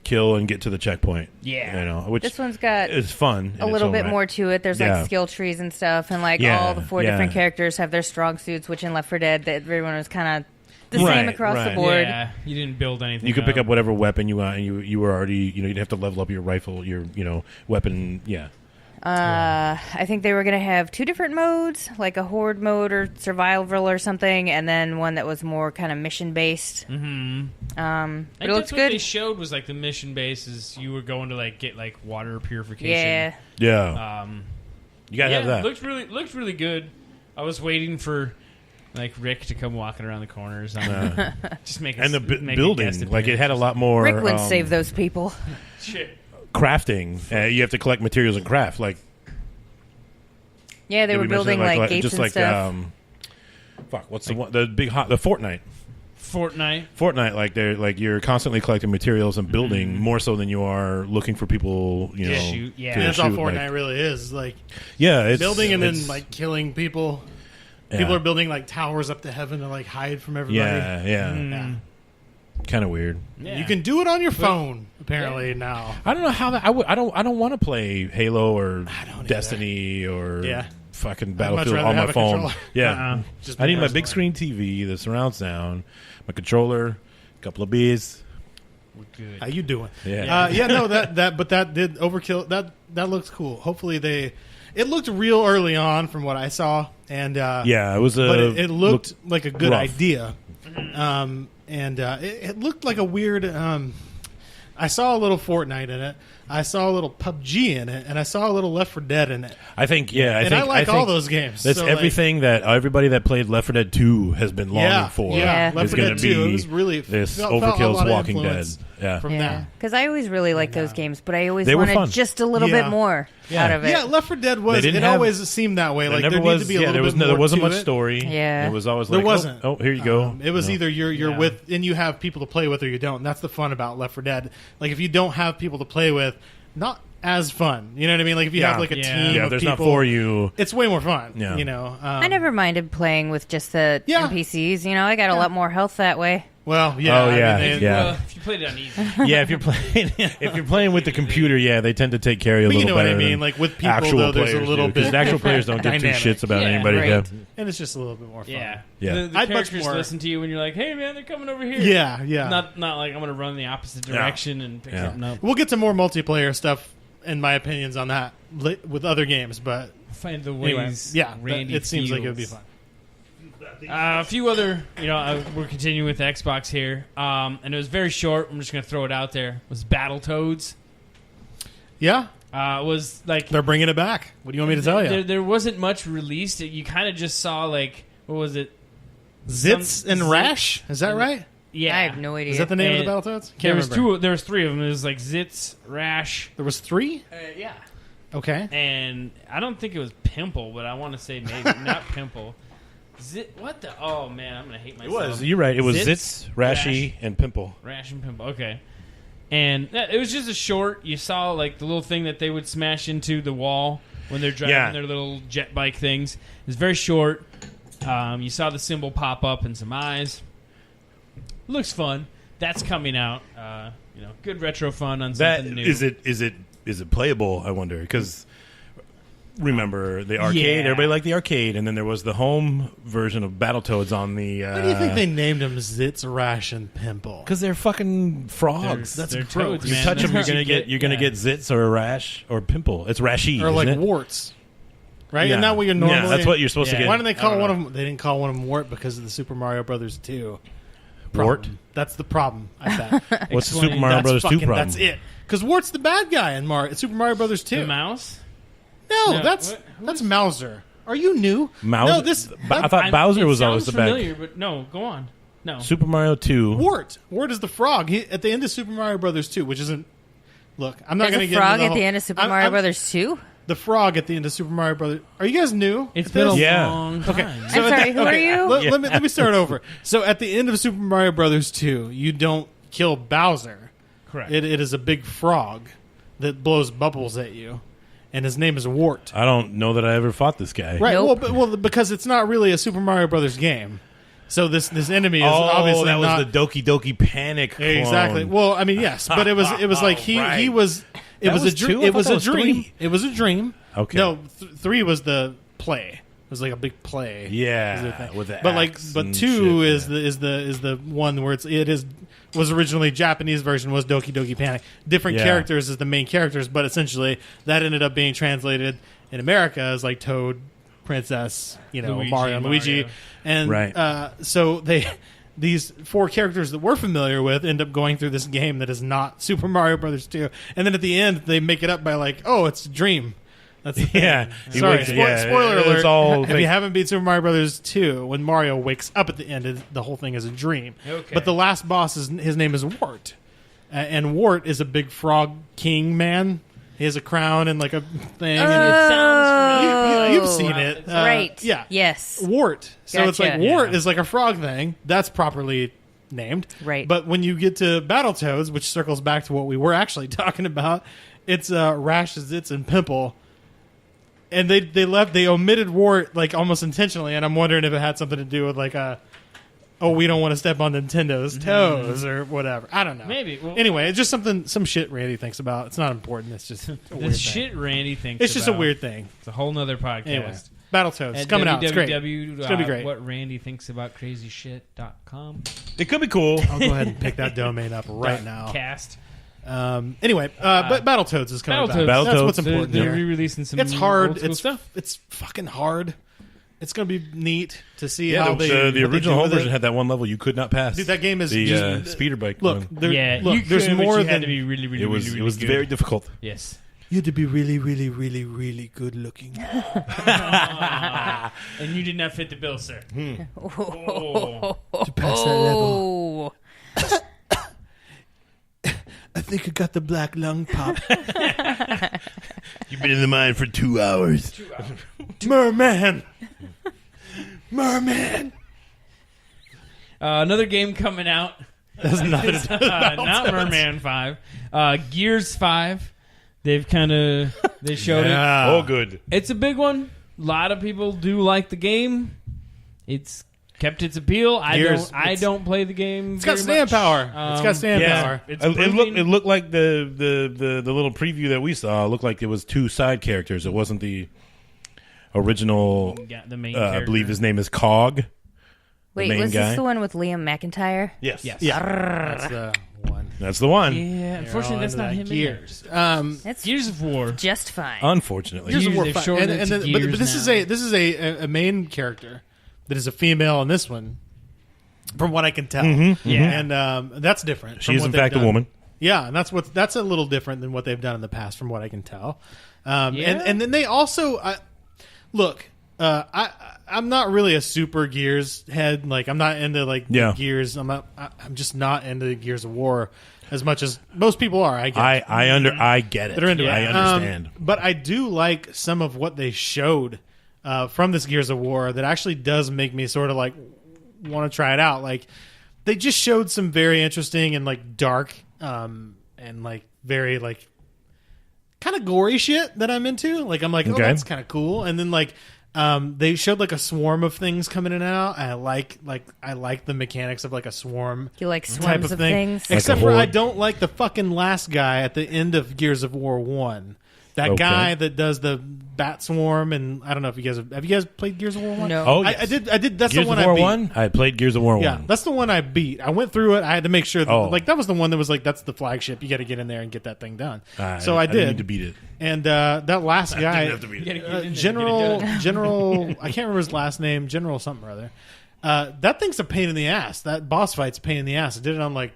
kill and get to the checkpoint. Yeah. Which This one's got is fun. in a its little own bit right. more to it. There's Yeah. like skill trees and stuff, and like Yeah, all the 4 yeah. different characters have their strong suits, which in Left 4 Dead, that everyone was kind of the Right, same across right. the board. Yeah, you didn't build anything. You could pick up whatever weapon you want, and you were already you didn't have to level up your rifle, your weapon. Yeah, I think they were going to have 2 different modes, like a horde mode or survival or something, and then one that was more kind of mission based. Mm-hmm. But I it think looks that's what good. they showed was like the mission base is you were going to like get like water purification. Yeah. Yeah. You gotta have that. Looked really good. I was waiting for like Rick to come walking around the corners. Just make And the make a building, guest like it had a appearance. lot more Rick wouldn't save those people. Shit. crafting. You have to collect materials and craft. Like Yeah, they did were we mention building that? like gates just and like stuff. fuck, what's the one? The big hot the Fortnite. Fortnite. Like they're like you're constantly collecting materials and building more so than you are looking for people. You know, shoot, yeah. to And that's all shoot, Fortnite like- really is. Like yeah, it's building and then it's- like killing people. yeah. People are building like towers up to heaven to like hide from everybody. Yeah, yeah, Yeah. kind of weird. Yeah. You can do it on your phone apparently now. I don't know how that. I don't want to play Halo or don't Destiny or Yeah. fucking much Battlefield rather on my have a phone. controller. Yeah, Just I need my because, big like, screen TV, the surround sound, my controller, a couple of beers. How you doing? Yeah. No, but that did overkill. That looks cool. Hopefully it looked real early on from what I saw, and Yeah, it was but it looked like a good rough. idea. It looked like a weird. I saw a little Fortnite in it. I saw a little PUBG in it, and I saw a little Left 4 Dead in it. I think. I like all those games. That's So, like, everything that everybody that played Left 4 Dead 2 has been longing for. Yeah. Left Is 4 going Dead to 2. be It was really this felt a Overkill's lot of Walking Dead. influence Yeah, from Yeah, that. because I always really liked those games, but I always They were fun. wanted just a little Yeah. bit more Yeah. out of it. Yeah, Left 4 Dead was. They It didn't have- always seemed that way. Like never there was. needed to be a Yeah, little there was bit more. there wasn't to much it. story. Yeah. It was always There like, wasn't. Oh, here you go. It was No. either you're Yeah. with and you have people to play with, or you don't. And that's the fun about Left 4 Dead. Like if you don't have people to play with, not as fun. You know what I mean? Like if you Yeah. have like a Yeah. team Yeah, of there's people, not for you. it's way more fun. Yeah. You know. I never minded playing with just the Yeah. NPCs. You know, I got a lot more health that way. Well, yeah. Oh, yeah. I mean, Yeah. Well, if you played it on easy. Yeah, if you're playing with the computer, yeah, they tend to take care of you a But you little know what I better mean? than Like with people, actual though, there's a players little do, 'cause bit the actual players don't give two dynamic. shits about Yeah, anybody. right. Yeah. and it's just a little bit more fun. Yeah. Yeah. The I'd much characters more- listen to you when you're like, hey, man, they're coming over here. Yeah, yeah. Not like I'm going to run the opposite direction and pick Yeah. something up. We'll get to more multiplayer stuff and my opinions on that with other games, but Find the anyway, ways. yeah, Randy it seems like it would be feels. fun. A few other, we're continuing with Xbox here, and it was very short. I'm just going to throw it out there. Was Battletoads? Yeah, Was like they're bringing it back. What do you want me to tell you? There wasn't much released. You kind of just saw like what was it? Zits and Zit- Rash, is that right? Yeah, I have no idea. Is that the name And of the Battletoads? There was remember. two. There was three of them. It was like Zits, Rash. There was 3. Yeah. Okay. And I don't think it was Pimple, but I want to say maybe not Pimple. What the? Oh man, I'm gonna hate It myself. was. You're right. It was Zits, Zitz, Rashy, and Pimple. Rash and Pimple. Okay. And it was just a short. You saw like the little thing that they would smash into the wall when they're driving Yeah. their little jet bike things. It was very short. You saw the symbol pop up and some eyes. Looks fun. That's coming out. Good retro fun on That something new. is it playable? I wonder because remember the arcade. Yeah. Everybody liked the arcade, and then there was the home version of Battletoads on the. Why do you think they named them Zits, Rash, and Pimple? Because they're fucking frogs. They're that's toads, gross. you man. touch them, That's you're what gonna get yeah. zits or a rash or pimple. It's rashy, Or like isn't it? warts, right? Yeah. Isn't that what you're normally? Yeah, that's what you're supposed Yeah. to get. Why didn't they call I don't one of them? They didn't call one of them Wart because of the Super Mario Brothers 2. Wart? problem. That's the problem. I bet. What's the Explain. Super Mario That's Brothers 2 fucking- problem? That's it. Because Wart's the bad guy in Super Mario Brothers 2. The mouse. No, No, that's what- that's Mauser. Are you new? Mouse? No, this I thought Bowser It was always sounds the bad. familiar, but no, go on. No. Super Mario 2. Wart. Wart is the frog. At the end of Super Mario Brothers 2, which isn't. Look, I'm not There's going to a get frog into at the the whole- end of Super I'm- Mario I'm- Brothers 2? The frog at the end of Super Mario Brothers. Are you guys new? It's at been a this? Yeah. long time. Okay. I'm at sorry, the- who are you? Let me start over. So at the end of Super Mario Brothers 2, you don't kill Bowser. Correct. It is a big frog that blows bubbles at you, and his name is Wart. I don't know that I ever fought this guy. Right. Nope. Well, because it's not really a Super Mario Brothers game. So this enemy is Oh, obviously that was not the Doki Doki Panic. Clone. exactly. Well, I mean, yes, but it was like he Right. was. It That was was a dream. two? I It was thought a that was dream. three. It was a dream. Okay. No, 3 was the play. was like a big play. Yeah, with the but axe but and 2 shit, is the one where was originally Japanese version was Doki Doki Panic. Different Yeah. characters as the main characters, but essentially that ended up being translated in America as like Toad, Princess, Luigi, Mario, and Luigi, Mario. and Right. so these 4 characters that we're familiar with end up going through this game that is not Super Mario Brothers 2, and then at the end they make it up by like, oh, it's a dream. That's the thing. Yeah. He Sorry, wakes- yeah, spoiler it's alert. all if fake. you haven't beat Super Mario Brothers 2, when Mario wakes up at the end, the whole thing is a dream. Okay. But the last boss his name is Wart, and Wart is a big frog king man. He has a crown and like a thing. and It sounds familiar. you've seen it, Right. Yeah. Yes. Wart. So it's like Gotcha. Wart Yeah. is like a frog thing. That's properly named. Right. But when you get to Battletoads, which circles back to what we were actually talking about, it's Rash, Zitz, and Pimple. And they omitted Wart like almost intentionally, and I'm wondering if it had something to do with like we don't want to step on Nintendo's toes or whatever. I don't know. Maybe. Well, Anyway, it's just some shit Randy thinks about. It's not important. It's just a the weird thing. shit Randy thinks It's just a about. weird thing. It's a whole nother podcast. Anyway, Battletoads At coming out. It's great. www. It's gonna be great. What Randy thinks about crazyshit.com. It could be cool. I'll go ahead and pick that domain up right now. Cast. Anyway, but Battletoads is coming Battletoads. back. That's what's Battletoads. important They're here. re-releasing some. It's hard. Old school It's stuff. it's fucking hard. It's going to be neat to see Yeah, how the what they original do home with it. version had that one level you could not pass. Dude, that game is the just- speeder bike. Look, one. there, Yeah, look, you there's could, but more you than had to be really, really, It was really, it was really very good. difficult. Yes. you had to be really, really, really, really good looking. And you did not fit the bill, sir. Oh. to pass that level. Oh. I think I got the black lung pop. You've been in the mine for 2 hours. Merman. Merman. Another game coming out. That's nothing to do with Not Merman 5. Gears 5. They showed it. Oh, good. It's a big one. A lot of people do like the game. It's kept its appeal. Gears, I don't play the game. It's got very stand much. power. It's got stand Yeah, power. It's it proving- looked like the little preview that we saw. It looked like it was 2 side characters. It wasn't the original. Yeah, the main I character. believe his name is Cog. Wait, main was guy. this the one with Liam McIntyre? Yes, Yes. Yeah, that's the one. that's the one. Yeah, unfortunately, that's not him. in there. Gears. That's Gears of War. just fine. Unfortunately, Gears of Gears, War they've 5. shortened it to But Gears this now. is a main character that is a female in this one, from what I can tell. Yeah. And that's different. she from is what in they've fact a done. woman. Yeah, and that's a little different than what they've done in the past, from what I can tell. Yeah. And then they also look. I'm not really a super Gears head. Like, I'm not into like Yeah. Gears. I'm just not into Gears of War as much as most people are. I guess. I get it. That are into I it. understand. But I do like some of what they showed from this Gears of War that actually does make me sort of like want to try it out. Like, they just showed some very interesting and like dark and like very like kind of gory shit that I'm into. Like, I'm like, oh, Okay. that's kind of cool. And then like they showed like a swarm of things coming in and out. I like the mechanics of like a swarm You like type swarms of of thing. things? Except Like a for I horde. don't like the fucking last guy at the end of Gears of War 1. That Okay. guy that does the bat swarm, and I don't know if you guys have you guys played Gears of War 1? No. Oh, I yes. did. That's Gears the one of War I beat. 1? I played Gears of War 1. Yeah, that's the one I beat. I went through it. I had to make sure that, Oh. like, that was the one that was like, that's the flagship. You got to get in there and get that thing done. So I didn't need did. to beat it. And that last guy, Didn't have to beat You gotta it. get in there and get it General, done. General, I can't remember his last name. General something or other. That thing's a pain in the ass. That boss fight's a pain in the ass. I did it on like,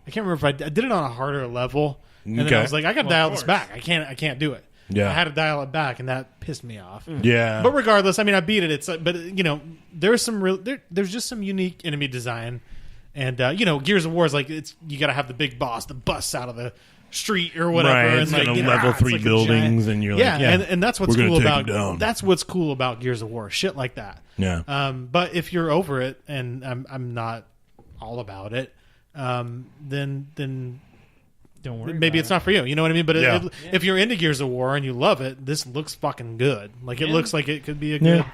I can't remember if I did it on a harder level, and then Okay. I was like, I got to Well, dial of this course. back. I can't do it. Yeah. I had to dial it back, and that pissed me off. Yeah. But regardless, I mean, I beat it. It's but you know, there's some real there's just some unique enemy design, and you know, Gears of War is like it's you got to have the big boss that busts out of the street or whatever, Right, and it's like gonna you know, level it's 3 like a buildings, giant- and you're like, yeah, and that's what's we're gonna cool take about them down. that's what's cool about Gears of War, shit like that. Yeah. But if you're over it, and I'm not all about it, then Don't worry. maybe it's not for you. You know what I mean? But Yeah. if you're into Gears of War and you love it, this looks fucking good. Like it Yeah. looks like it could be a Yeah. good,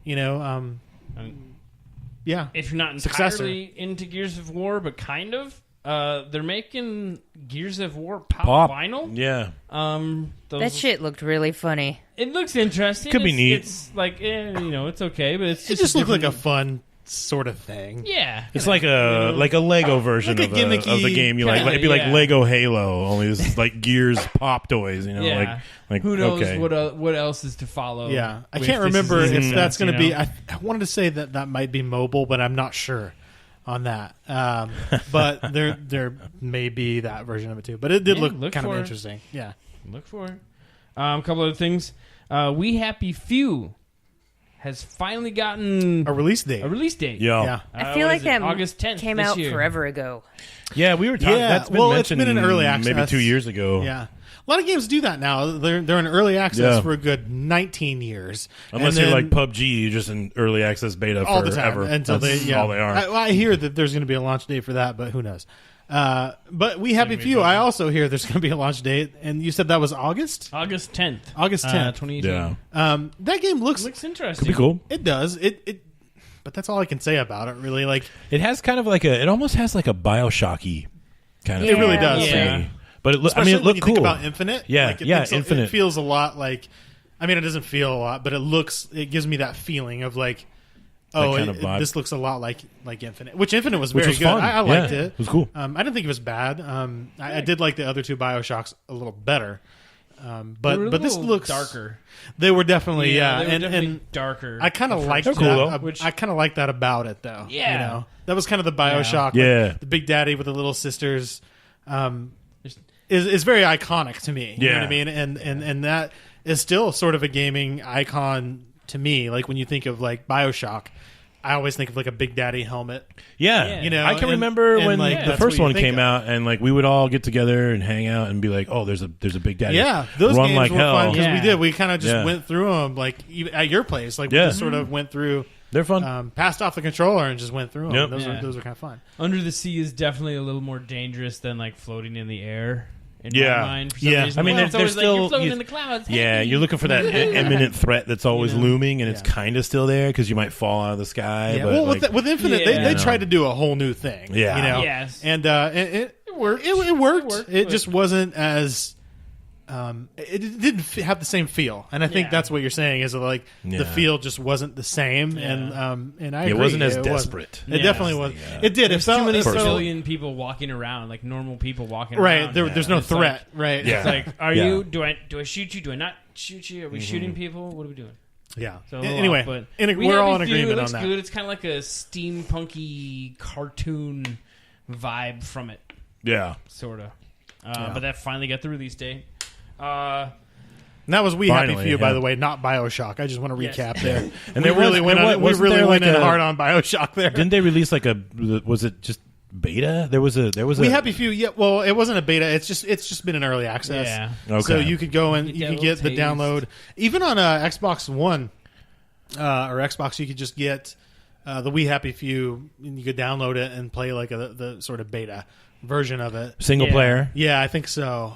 you know, yeah. If you're not Successor. entirely into Gears of War, but kind of, they're making Gears of War pop vinyl. Yeah. That shit looked really funny. It looks interesting. Could be neat. It's like, it's okay, but it's It just just looked like a different- fun sort of thing. Yeah. It's like a Lego version Like a of the gimmicky game. You like kinda, it'd be like yeah. Lego Halo, only this is like Gears pop toys. Yeah. Like Who knows okay. what else is to follow? Yeah, I with can't this remember is- if that's going to you be. know? I wanted to say that might be mobile, but I'm not sure on that. But there may be that version of it too. But it did Yeah, look look kind of for it. interesting. Yeah. Look for it. A couple other things. We Happy Few has finally gotten A release date. a release date. Yeah. I feel what like is it? that August 10th came this out year. forever ago. Yeah, we were talking. Yeah, That's been well, it's mentioned been in early maybe access. 2 years ago. Yeah. A lot of games do that now. They're in early access Yeah. for a good 19 years. Unless And you're then like PUBG, you're just in early access beta all the time forever. until That's they. Yeah. all they are. I hear that there's going to be a launch date for that, but who knows? But We Happy Few. I also hear there's going to be a launch date, and you said that was August. August 10th. August 10th. 2018. yeah, That game looks. Looks interesting. could be cool. It does. It. But that's all I can say about it. Really, like It has kind of like it almost has like a Bioshocky kind of. It really feel does, to yeah. me. But it especially it when looked you cool. think about Infinite. Yeah, like yeah, It Infinite. feels a lot like. I mean, it doesn't feel a lot, but it gives me that feeling of like, oh, kind of vibe. this looks a lot like Infinite. Which Infinite was Which very was good. fun. I liked Yeah, it. it was cool. I didn't think it was bad. I did like the other two BioShocks a little better. They were a But this little looks darker. They were definitely They were and definitely darker. I kind of liked They're that. cool, though. Which- I kind of liked that about it, though. Yeah. You know? That was kind of the BioShock. like, Yeah. the Big Daddy with the little sisters is very iconic to me. You know Yeah. what I mean? And that is still sort of a gaming icon to me. Like when you think of like BioShock, I always think of like a Big Daddy helmet. Yeah, You know, I can and- remember and, when like, the that's first what you one think came of. out, and like we would all get together and hang out and be like, "Oh, there's a Big Daddy." Yeah, those Run games like were hell. fun because Yeah. we did. We kind of just Yeah. went through them like even at your place. Like we Yeah. just sort of went through. They're fun. Passed off the controller and just went through them. Yep. Those Yeah. those are kind of fun. Under the sea is definitely a little more dangerous than like floating in the air. In Yeah. my mind, for some Yeah. reason. I mean, Well, it's there's always like, you're still- floating you- in the clouds. Yeah, Hey. you're looking for that imminent threat that's always You know? looming, and it's Yeah. kind of still there because you might fall out of the sky. Yeah, but well, like, with Infinite, Yeah. they You know. tried to do a whole new thing. Yeah. you know, Yes. and it worked. It worked. worked, It but- just wasn't as. It didn't have the same feel, and I think Yeah. that's what you're saying is that, like Yeah. the feel just wasn't the same, Yeah. and I it agree. wasn't as wasn't. desperate. It Yeah. definitely was. Yeah. It did. It There's felt too many it felt- civilian people walking around, like normal people walking right. around. There's no It's threat. like- right. Yeah. It's like, are Yeah. you? Do I shoot you? Do I not shoot you? Are we shooting people? What are we doing? Yeah. So a little Anyway, off, but we're all in Happy Few, agreement it looks on that. Good. It's kind of like a steampunky cartoon vibe from it, Yeah, sort of. Yeah. But that finally got the release date. And that was We Happy Finally, Few, by yeah. the way, not BioShock. I just want to Yes. recap there. And And there we really was- went there on. We wasn't really there went like in a- hard on BioShock there. didn't they release like a? Was it just beta? There was a. We Happy Few, yeah. Well, it wasn't a beta. It's just been in early access. Yeah. Okay. So you could go and Get you that could get the little taste. download. Even on Xbox One or Xbox, you could just get the We Happy Few, and you could download it and play like the sort of beta version of it. single Yeah. player. Yeah, I think so.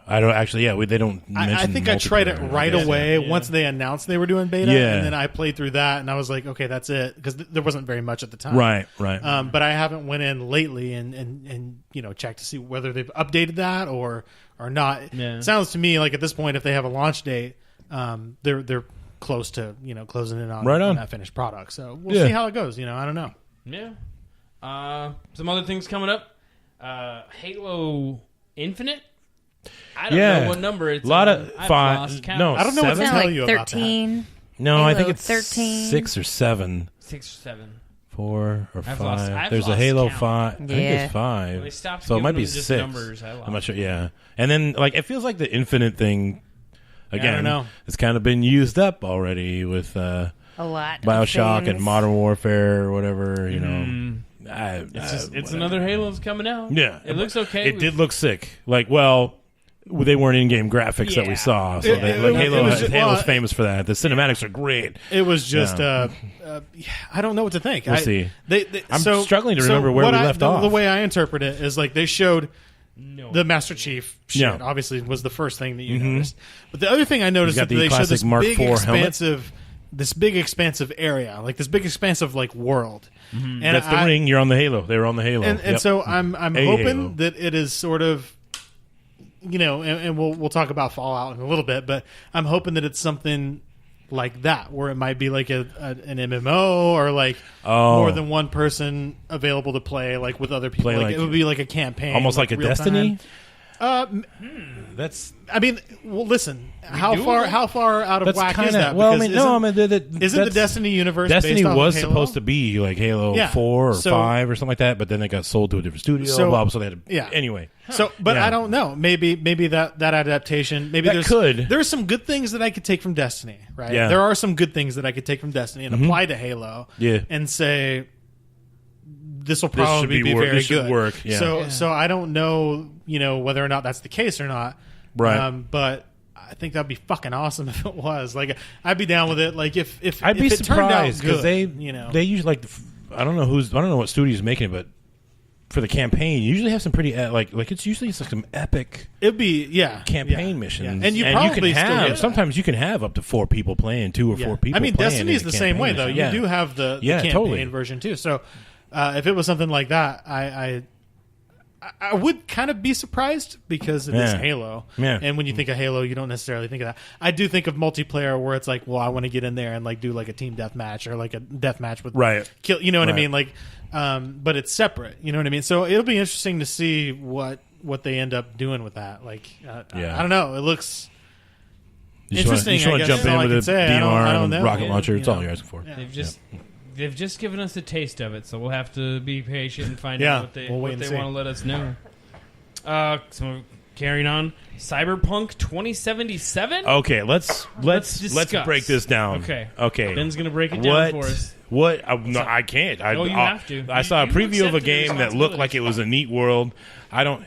I don't actually. Yeah, they don't. I mention think I tried it multiplayer, right I guess. away Yeah. once they announced they were doing beta, Yeah. and then I played through that, and I was like, okay, that's it, because there wasn't very much at the time. Right, right. But I haven't went in lately and checked to see whether they've updated that or not. Yeah. It sounds to me like at this point, if they have a launch date, they're close to closing in on, Right on. that finished product. So we'll Yeah. see how it goes. I don't know. Yeah. Some other things coming up. Halo Infinite. I don't Yeah. know what number it's. A lot on. of I've five- lost count. no, I don't know what It's to not tell like you about that. 13. No, I Halo think it's 13. 6 or 7, 6 or 7. 4 or 5. I've There's a lost Halo count. 5. I think Yeah. it's 5. They stopped So it might giving be them just 6. numbers. I lost. I'm not sure. Yeah, and then like it feels like the Infinite thing. Again, don't know. it's kind of been used up already with A lot. of Bioshock and things. Modern Warfare or whatever. You know, It's whatever. another Halo's coming out. Yeah, It looks okay. It did look sick. Like, well, they weren't in-game graphics that we Yeah. saw. So It- they, it- like it Halo, was just- Halo's well, famous for that. The cinematics are great. It was just, Yeah. I don't know what to think. We'll see. I'm so- struggling to so remember where what we I- left the, off. The way I interpret it is like they showed No. the Master Chief shit. Yeah. Obviously, was the first thing that you noticed. But the other thing I noticed He's is got that the they showed classic this Mark big, IV helmet. expansive this big expansive area, like this big expansive like world. And That's the ring. You're on the Halo. They were on the Halo. And Yep. so I'm A hoping Halo. that it is sort of, and we'll talk about Fallout in a little bit, but I'm hoping that it's something like that, where it might be like an MMO or like more than one person available to play, like with other people. Play Like, like- it would be like a campaign, almost like a real Destiny. time. That's I mean, well, listen, how far out of that's whack kind is that? of well. I Because mean, no. I mean, isn't the that's- Destiny universe Destiny based off was of Halo? supposed to be like Halo Yeah. 4 or So- 5 or something like that, but then it got sold to a different studio. So- blah, so they had to, yeah. Anyway, So, but Yeah. I don't know. Maybe that adaptation. Maybe That there's some good things that I could take from Destiny. Right. Yeah. There are some good things that I could take from Destiny and apply to Halo. Yeah. And say this will should probably be be work- very this should good. work, yeah. So I don't know. Whether or not that's the case or not. Right. But I think that'd be fucking awesome if it was. Like, I'd be down with it. Like, if I'd be if it turned out surprised good, they usually like I don't know what studio's making it, but for the campaign, you usually have some pretty like it's usually like some epic it'd be campaign yeah, missions, yeah. And you can probably still have get sometimes you can have up to 4 people playing, 2 or 4 people. I mean, playing Destiny's in a the same way, campaign though. mission. You do have the campaign totally. version too. So, if it was something like that, I would kind of be surprised because it is Yeah. Halo. Yeah. And when you think of Halo, you don't necessarily think of that. I do think of multiplayer where it's like, well, I want to get in there and like do like a team deathmatch or like a deathmatch with Right. kill. You know what I Right. mean? Like, but it's separate. You know what I mean? So it'll be interesting to see what they end up doing with that. Like, Yeah. I don't know. It looks. You just Interesting, want I to guess jump is in all I with a can say. I DMR don't and a know. rocket Yeah, launcher. It's you all know. you're asking for. They've just given us a taste of it, so we'll have to be patient and find Yeah, out what they we'll wait and see. want to let us know. So carrying on, Cyberpunk 2077. Okay, let's discuss. break this down. Okay. Ben's gonna break it down for us. What? No, I can't. Oh, you have to. I saw a You preview of a accepted game that looked like it was a neat world.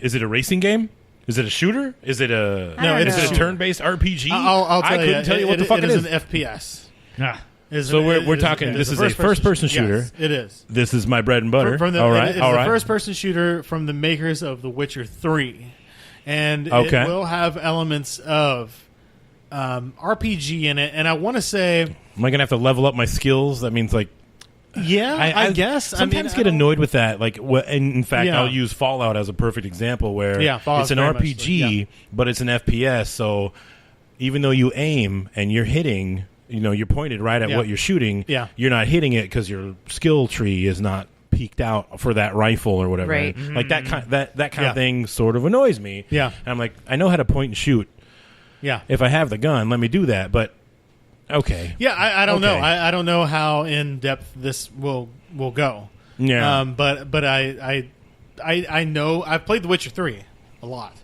Is it a racing game? Is it a shooter? Is it a No, Is it's it a turn-based RPG? I'll tell I couldn't tell you what the fuck it it is. is. An FPS. Ah. So we're talking- this is a first-person shooter. Yes, it is. This is my bread and butter. From the, all right, it's all a right. first-person shooter from the makers of The Witcher 3, and Okay. it will have elements of RPG in it. And I want to say, Am I gonna have to level up my skills? That means like yeah, I guess. Sometimes I get don't- annoyed with that. Like, in fact, Yeah. I'll use Fallout as a perfect example where Yeah, Fallout's it's an very much RPG, so, yeah. but it's an FPS. So even though you aim and you're hitting, you're pointed right at Yeah. what you're shooting. Yeah. You're not hitting it because your skill tree is not peaked out for that rifle or whatever. Right. Like that kind Yeah. of thing sort of annoys me. Yeah. And I'm like, I know how to point and shoot. Yeah. If I have the gun, let me do that. But okay. Yeah, I don't know. Okay. I don't know how in depth this will go. Yeah. But I know I've played The Witcher 3 a lot.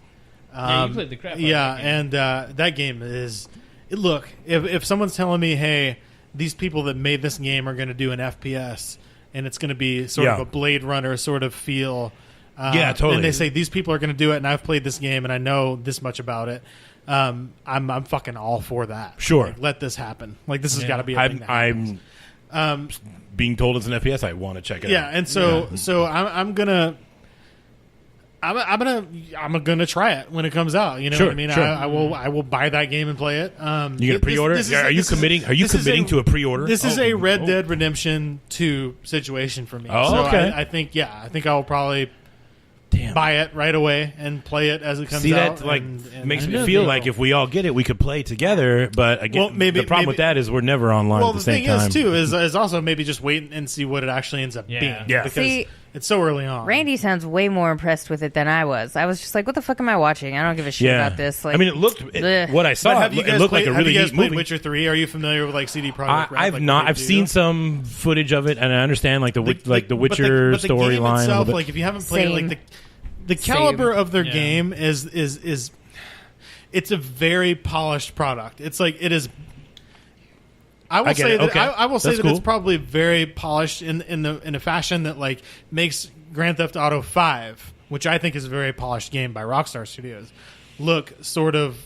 Yeah, you played the crap out of Yeah, that game. and that game is. Look, if someone's telling me, hey, these people that made this game are going to do an FPS, and it's going to be sort of Yeah. a Blade Runner sort of feel. Yeah, totally. And they say these people are going to do it, and I've played this game, and I know this much about it. I'm fucking all for that. Sure. Like, let this happen. Like, this has Yeah. got to be a thing that happens. I'm being told it's an FPS. I want to check it Yeah, out. and so I'm gonna try it when it comes out. You know Sure, what I mean? sure. I will buy that game and play it. You gonna pre-order? Are you committing to a pre-order? This is Oh, a Red oh. Dead Redemption 2 situation for me. Oh, so okay. I think I'll probably Damn. buy it right away and play it as it comes See, out. that like and makes me know feel they- like if we all get it, we could play together. But again, Well, maybe- the problem with that is we're never online well, at the the same thing time. is too is also maybe just wait and see what it actually ends up Yeah. being. Yeah. because See, it's so early on. Randy sounds way more impressed with it than I was. I was just like, what the fuck am I watching? I don't give a shit yeah, about this. Like, I mean, it looked bleh. what I saw. But have you It guys looked played, like a really have you guys neat played movie. Witcher 3? Are you familiar with like CD Projekt Red? I've like, not. what they I've do? seen some footage of it, and I understand like the Witcher but the game storyline. a itself, little bit. like if you haven't played it, Same. like the caliber of their Yeah. game is it's a very polished product. It's like it is. I will I get say it. that Okay. I will say That's that it's cool. probably very polished in a fashion that like makes Grand Theft Auto 5, which I think is a very polished game by Rockstar Studios, look sort of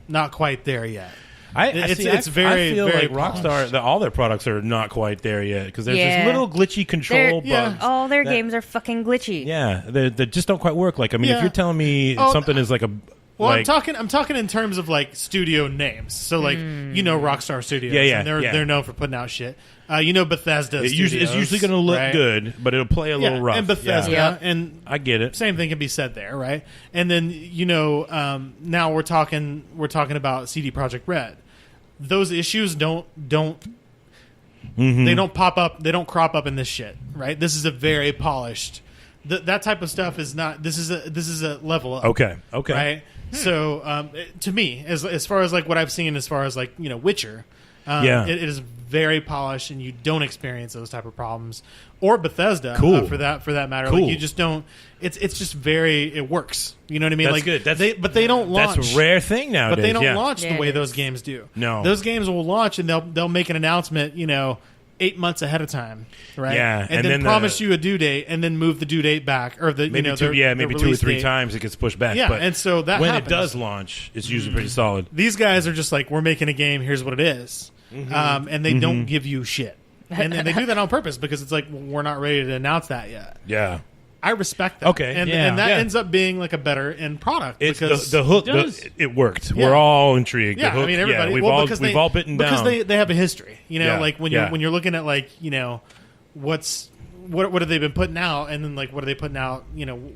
not quite there yet. It's very, I feel very like Rockstar. polished. All their products are not quite there yet because there's Yeah. this little glitchy control They're- bugs. all their that- games are fucking glitchy. Yeah, they just don't quite work. Like, I mean, if Yeah. you're telling me Oh, something is like a Well, like, I'm talking in terms of like studio names. So like Rockstar Studios. Yeah, yeah, and yeah. they're known for putting out shit. Bethesda. it's usually going to look right? good, but it'll play a little rough. And Bethesda, Yeah. and I get it. same thing can be said there, right? And then now we're talking about CD Projekt Red. Those issues don't they don't pop up, they don't crop up in this shit, right? This is a very polished. That type of stuff is not. This is a level up. Okay. Right. So to me, as far as like what I've seen, as far as like Witcher, it is very polished, and you don't experience those type of problems. Or Bethesda, Cool. for that matter. Cool. Like you just don't. It's just very. It works. You know what I mean? That's like good. but they don't launch. That's a rare thing nowadays. But they don't yeah. launch Yeah, the way it those is. games do. No. Those games will launch, and they'll make an announcement. 8 months ahead of time, right? Yeah, and then promise you a due date, and then move the due date back, or the Maybe two, their maybe 2 or release 3 date. times it gets pushed back. Yeah, but and so that when happens. it does launch, it's usually pretty solid. These guys are just like, we're making a game. Here's what it is. And they don't give you shit, and they do that on purpose because it's like, well, we're not ready to announce that yet. Yeah, I respect that. Okay. and Yeah. that Yeah. ends up being like a better end product it's because the hook. It does. It worked. Yeah. We're all intrigued. yeah, the hook, I mean everybody. we've well, all because we've all bitten because down. they have a history. Yeah. Like when Yeah. you're looking at like what have they been putting out, and then like what are they putting out?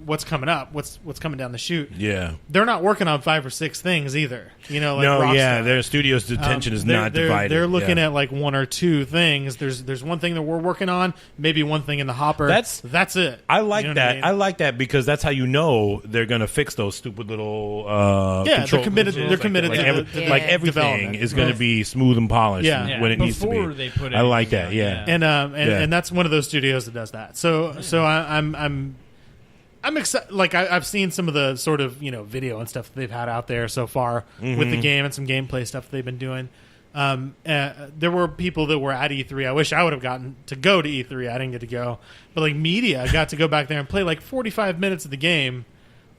What's coming up? What's coming down the chute? yeah. They're not working on 5 or 6 things either. Like No, Rockstar. yeah. Their studio's attention is They're- not they're- divided. They're looking yeah. at like 1 or 2 things. There's one thing that we're working on, maybe one thing in the hopper. That's it. I like You know what that. I mean? I like that because that's how you know they're gonna fix those stupid little. Yeah, control they're committed. controls. They're committed Like, to every- the Yeah. like everything development. is going to be smooth and polished Yeah. when it needs to Before be. they put I like anything that. out, Yeah. yeah. And that's one of those studios that does that. So I'm excited. Like I've seen some of the sort of video and stuff that they've had out there so far with the game and some gameplay stuff that they've been doing. There were people that were at E3. I wish I would have gotten to go to E3. I didn't get to go, but like media got to go back there and play like 45 minutes of the game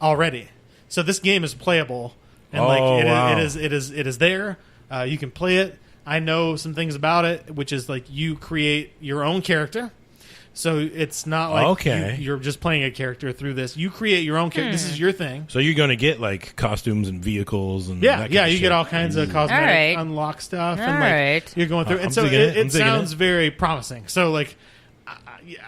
already. So this game is playable, and wow. it is there. You can play it. I know some things about it, which is like you create your own character. So it's not like Okay. you're just playing a character through this. You create your own character. This is your thing. So you're going to get like costumes and vehicles and Yeah, that yeah. kind of You shit. get all kinds of cosmetic All right. unlock stuff, All and like right. you're going through. I'm And so digging it. I'm it digging sounds it. very promising. So like, yeah,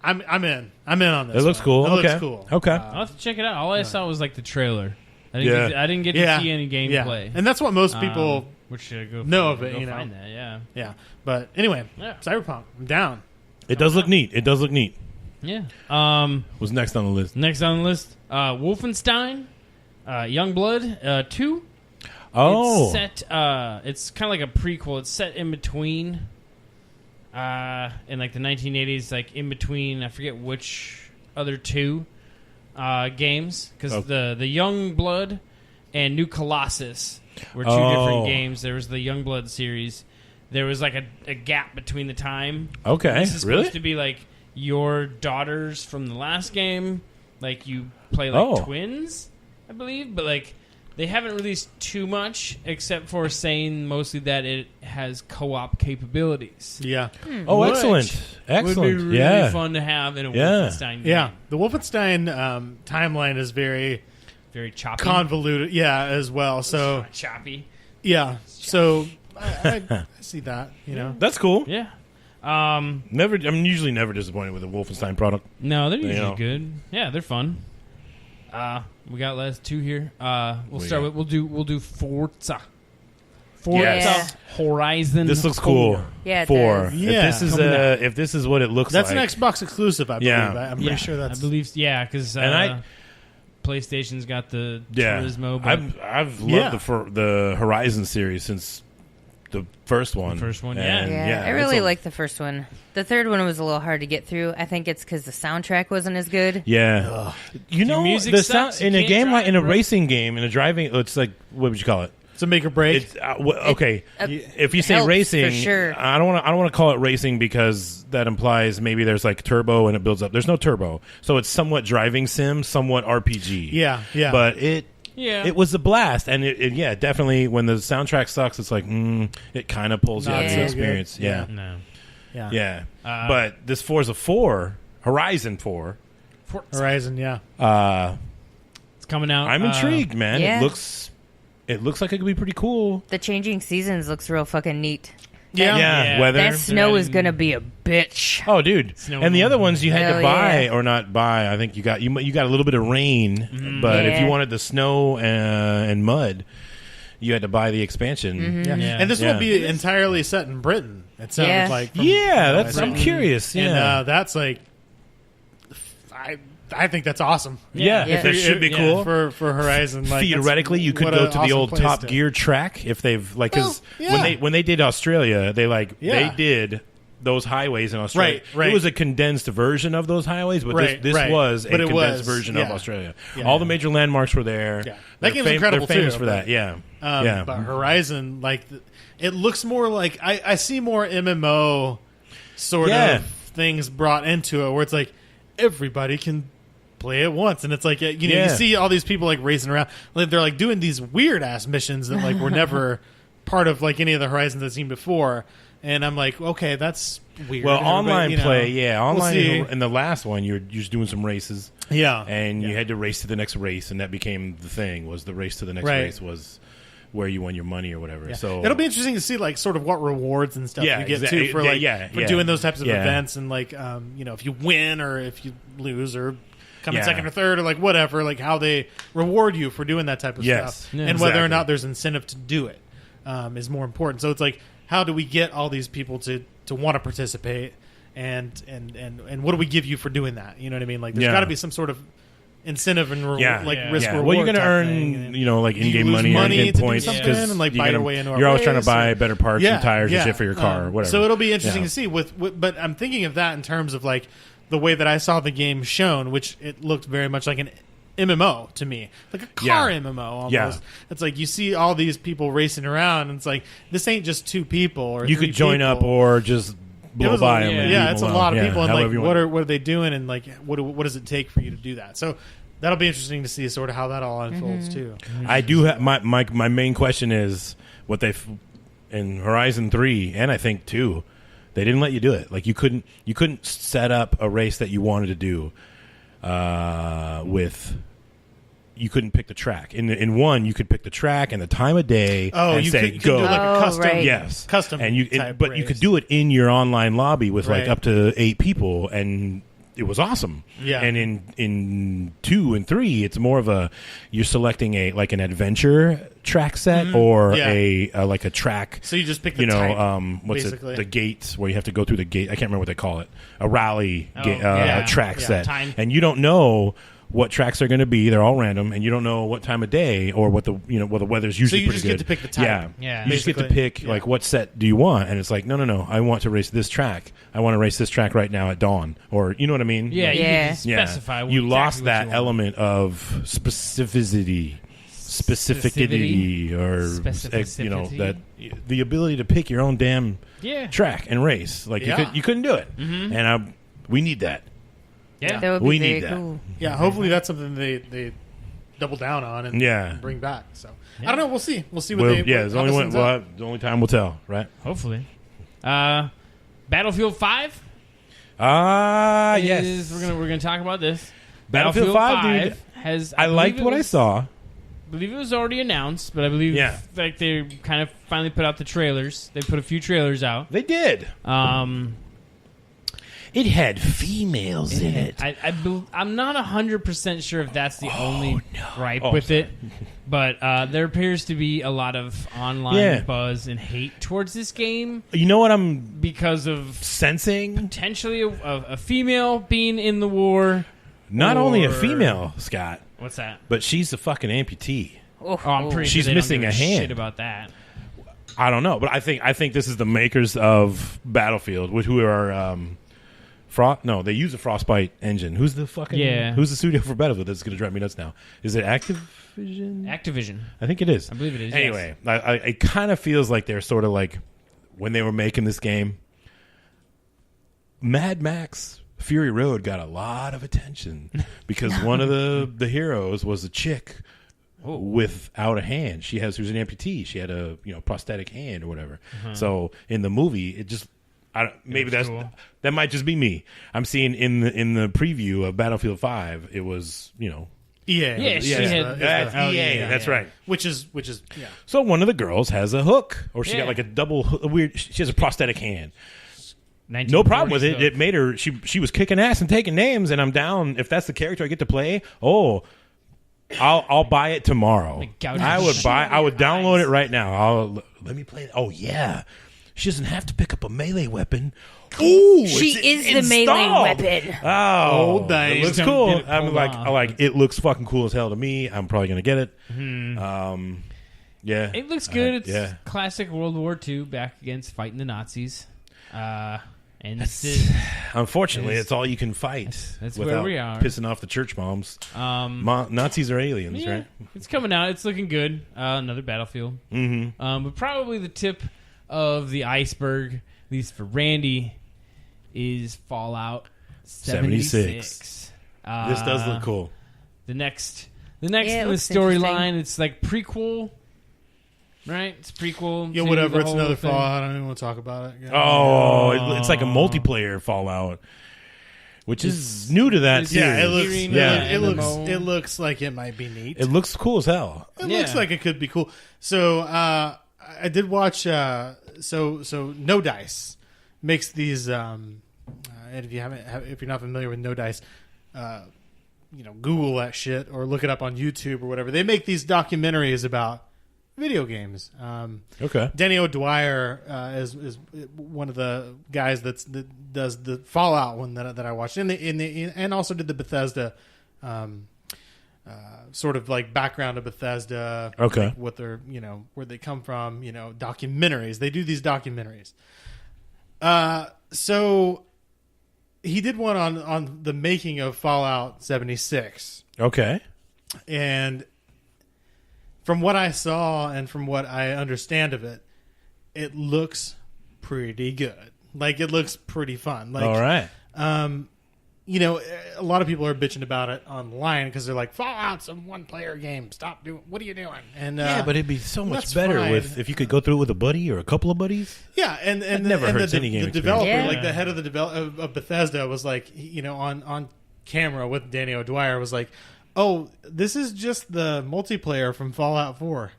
I'm in. I'm in on this. It looks one. cool. It okay. looks cool. Okay. I'll have to check it out. All I saw was like the trailer. I didn't get Yeah, to see any gameplay. Yeah. And that's what most people which should go know of it, go you know. find that. Yeah, Yeah. But anyway, Yeah. Cyberpunk. I'm down. It does look neat. It does look neat. yeah. What's next on the list? Next on the list, Wolfenstein, Youngblood 2. Oh, It's set. It's kind of like a prequel. It's set in between, in like the 1980s, like in between. I forget which other 2 games, because Okay. the Youngblood and New Colossus were 2 Oh. different games. There was the Youngblood series. There was like a gap between the time. okay. This is Really? supposed to be like your daughters from the last game. Like you play like Oh. twins, I believe, but like they haven't released too much except for saying mostly that it has co-op capabilities. Yeah. Oh, Which excellent. Excellent. Would be really yeah. fun to have in a Yeah. Wolfenstein game. Yeah. The Wolfenstein timeline is very Very choppy. convoluted. Yeah, as well. So choppy. yeah. So I see that. That's cool. Yeah. I'm usually never disappointed with a Wolfenstein product. No, they're usually know. good. Yeah, they're fun. We got last 2 here. We'll We start got- with we'll do Forza. Yes. Horizon. This looks 4. cool. Yeah, it 4. does. Yeah. If this is what it looks That's like, an Xbox exclusive, I believe. Yeah. I'm pretty sure that's. I believe. Yeah, because And PlayStation's got the yeah, Turismo. But I've loved Yeah. the Horizon series since the first one. And, Yeah, I it's really a- like the first one. The third one was a little hard to get through. I think it's because the soundtrack wasn't as good. Yeah, you know, music the sucks, sound you in a can't game like drive, in a bro. racing game in a driving. It's like what would you call it? It's a make or break. It's okay. If you say helps, racing, for sure. I don't want to call it racing because that implies maybe there's like turbo and it builds up. There's no turbo, so it's somewhat driving sim, somewhat RPG. Yeah. But it Yeah. it was a blast, and it yeah, definitely when the soundtrack sucks, it's like it kind of pulls you Not out of so the good. experience. Yeah, No. yeah. yeah. Uh, But this Forza 4, Horizon 4, Horizon. Yeah. it's coming out. I'm intrigued, man. yeah. It looks like it could be pretty cool. The changing seasons looks real fucking neat. Yeah, weather. That snow is gonna be a bitch. Oh, dude! Snow And the other ones you had Hell to buy yeah. or not buy. I think you got a little bit of rain, but if Yeah. you wanted the snow and mud, you had to buy the expansion. Yeah. Yeah. And this Yeah. will be entirely set in Britain. It sounds Yeah. like. From, Yeah, that's. what I I'm read. curious. Yeah, And that's like, I think that's awesome. yeah, Yeah. that should be Yeah. cool. for Horizon. Like, Theoretically, you could what go an to the awesome old place Top to- Gear track if they've like because Well, yeah. when they did Australia, they Yeah. they did those highways in Australia. Right. It was a condensed version of those highways, but Right, this right. was a But it condensed was, version of yeah. Australia. Yeah. All the major landmarks were there. Yeah. They're That game's incredible, They're famous too, for but- that. Yeah, yeah. But Horizon, like, it looks more like I see more MMO sort Yeah. of things brought into it, where it's like everybody can play it once, and it's like you Yeah. see all these people like racing around, like they're like doing these weird ass missions that like were never part of like any of the Horizons I've seen before, and I'm like, okay, that's weird. Well, Everybody, online you know, play, yeah, we'll online. see. in the last one, you're just doing some races, Yeah, and yeah. you had to race to the next race, and that became the thing. Was the race to the next Right. race was where you won your money or whatever. Yeah. So it'll be interesting to see like sort of what rewards and stuff Yeah, you get exactly. too for Yeah, like yeah, for yeah. doing those types of Yeah. events, and like if you win or if you lose or come in Yeah. second or third or like whatever, like how they reward you for doing that type of Yes. stuff, Yeah. and whether or Exactly. not there's incentive to do it is more important. So it's like, how do we get all these people to want to participate, and what do we give you for doing that? You know what I mean? Like there's Yeah. got to be some sort of incentive and Yeah. like Yeah. risk yeah. reward. Well, you're going to type earn, thing. like Do you in-game lose money, money or in-game to do points something because and, like, you're buy your gonna- way into a you're always trying to race, buy or- better parts and tires and shit for your car, or whatever. So it'll be interesting Yeah. to see with, but I'm thinking of that in terms of like the way that I saw the game shown, which it looked very much like an MMO to me, like a car Yeah. MMO almost. Yeah. It's like you see all these people racing around, and it's like this ain't just two people or You three could join people. up or just blow It was by a, them. yeah, it's a lot of people, and like what are are they doing, and like what does it take for you to do that? So that'll be interesting to see sort of how that all unfolds too. I do have my main question is what they in Horizon 3 and I think 2, they didn't let you do it. Like you couldn't set up a race that you wanted to do with. You couldn't pick the track. In 1, you could pick the track and the time of day and you say could go. do like a Oh, custom, right. Yes, custom, and type but you race. could do it in your online lobby with like Right. up to 8 people, and it was awesome. Yeah. And in 2 and 3, it's more of a you're selecting an adventure track set or Mm-hmm. Yeah. like a track. So you just pick the You know, type, what's basically. it? The gates where you have to go through the gate. I can't remember what they call it. A rally yeah. track Yeah. set, Time. and you don't know what tracks are going to be. They're all random, and you don't know what time of day or what the weather's usually you pretty just good. get to pick the type. Yeah, Yeah. You just get to Basically, pick yeah. like what set do you want, and it's like no. I want to race this track. I want to race this track right now at dawn, or you know what I mean? Yeah, Like, you Yeah. can specify. you exactly lost what that you want. element of specificity, or you know that the ability to pick your own damn Yeah. track and race. Like Yeah. you couldn't do it, and we need that. Yeah. That would be We very need that. cool. Yeah, hopefully that's something they double down on and Yeah. bring back. So I don't know. We'll see. We'll see what Well, they. yeah, what, there's how only this one. ends Well, up. the only time will tell, right? Hopefully. Battlefield 5. Yes. We're gonna talk about this. Battlefield 5, dude. has. I liked believe it what I was- saw. I believe it was already announced, but I believe Yeah. like they kind of finally put out the trailers. They put a few trailers out. They did. It had females in it. I'm not 100% sure if that's the only gripe Oh, with sorry. it, but there appears to be a lot of online Yeah. buzz and hate towards this game You know what I'm because of sensing? potentially a female being in the war. Not only a Or- female, Scott, What's that? but she's a fucking amputee. Oh, Oh, I'm pretty She's sure they missing don't a give hand. Shit about that. I don't know, but I think this is the makers of Battlefield, who are No, they use a Frostbite engine. Who's the fucking? Yeah. Who's the studio for Battlefield? That's going to drive me nuts now. Is it Activision? Activision. I think it is. I believe it is, Anyway, it kind of feels like they're sort of like when they were making this game. Mad Max Fury Road got a lot of attention because one of the heroes was a chick without a hand. She was an amputee. She had a prosthetic hand or whatever. So in the movie, it just maybe was that's cool. that might just be me. I'm seeing in the preview of Battlefield 5, it was EA. Yeah, she had- That's Oh, EA. yeah, That's yeah. right. Which is yeah. So one of the girls has a hook, or she Yeah. got like a weird. She has a prosthetic hand. 1940s No problem with it. stuff. It made her. She was kicking ass and taking names, and I'm down if that's the character I get to play. Oh, I'll buy it tomorrow. gouge I the would shit buy. out of I would your download eyes. it right now. Let me play it. Oh yeah, she doesn't have to pick up a melee weapon. Ooh, She it's is the melee installed. weapon. Oh, nice. it looks Did cool. it I'm pull like, off. I like. It looks fucking cool as hell to me. I'm probably gonna get it. Yeah, It looks good. It's yeah. classic World War II back against fighting the Nazis. And this is, Unfortunately, It is- it's all you can fight. that's where without we are. pissing off the church moms. Nazis are aliens, yeah, right? it's coming out. It's looking good. Another Battlefield. Mm-hmm. But probably the tip of the iceberg, at least for Randy, is Fallout 76. This does look cool. The next Yeah, in it the looks storyline, it's like prequel, right? It's prequel. Yeah, to whatever. the It's whole another thing. Fallout. I don't even want to talk about it. Yeah. Oh, it's like a multiplayer Fallout, which is new to that it's- Yeah, series. it looks. Hearing Yeah. It looks. MMO. It looks like it might be neat. It looks cool as hell. It Yeah. looks like it could be cool. So I did watch. So No Dice makes these. And if you're not familiar with No Dice, Google that shit or look it up on YouTube or whatever. They make these documentaries about video games. Okay. Danny O'Dwyer is one of the guys that does the Fallout one that I watched, and also did the Bethesda. Sort of like background of Bethesda, Okay. like what they're where they come from, documentaries. They do these documentaries. So he did one on the making of Fallout 76, Okay. and from what I saw and from what I understand of it, it looks pretty good. Like it looks pretty fun. Like All right. a lot of people are bitching about it online because they're like, Fallout's a one-player game. Stop doing. What are you doing? And Yeah, but it'd be so much that's better fine. if you could go through it with a buddy or a couple of buddies. yeah, and never and hurts any game the experience. developer, Yeah. like the head of the of Bethesda, was like, on camera with Danny O'Dwyer, was like, "Oh, this is just the multiplayer from Fallout 4."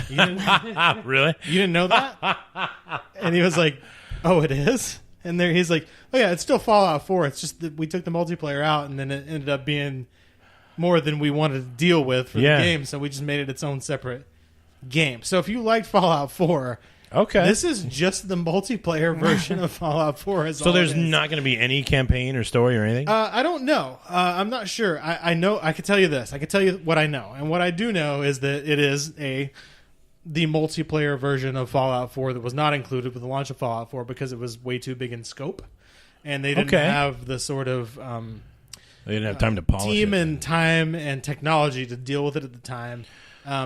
You didn't, Really? you didn't know that? And he was like, "Oh, it is." And there he's like, "Oh yeah, it's still Fallout 4. It's just that we took the multiplayer out, and then it ended up being more than we wanted to deal with for Yeah. the game, so we just made it its own separate game." So if you liked Fallout 4, Okay. this is just the multiplayer version of Fallout 4. So there's not going to be any campaign or story or anything? I don't know. I'm not sure. I know. I could tell you this. I could tell you what I know, and what I do know is that it is the multiplayer version of Fallout 4 that was not included with the launch of Fallout 4 because it was way too big in scope, and they didn't Okay. have the sort of They didn't have time to polish team it. and time and technology to deal with it at the time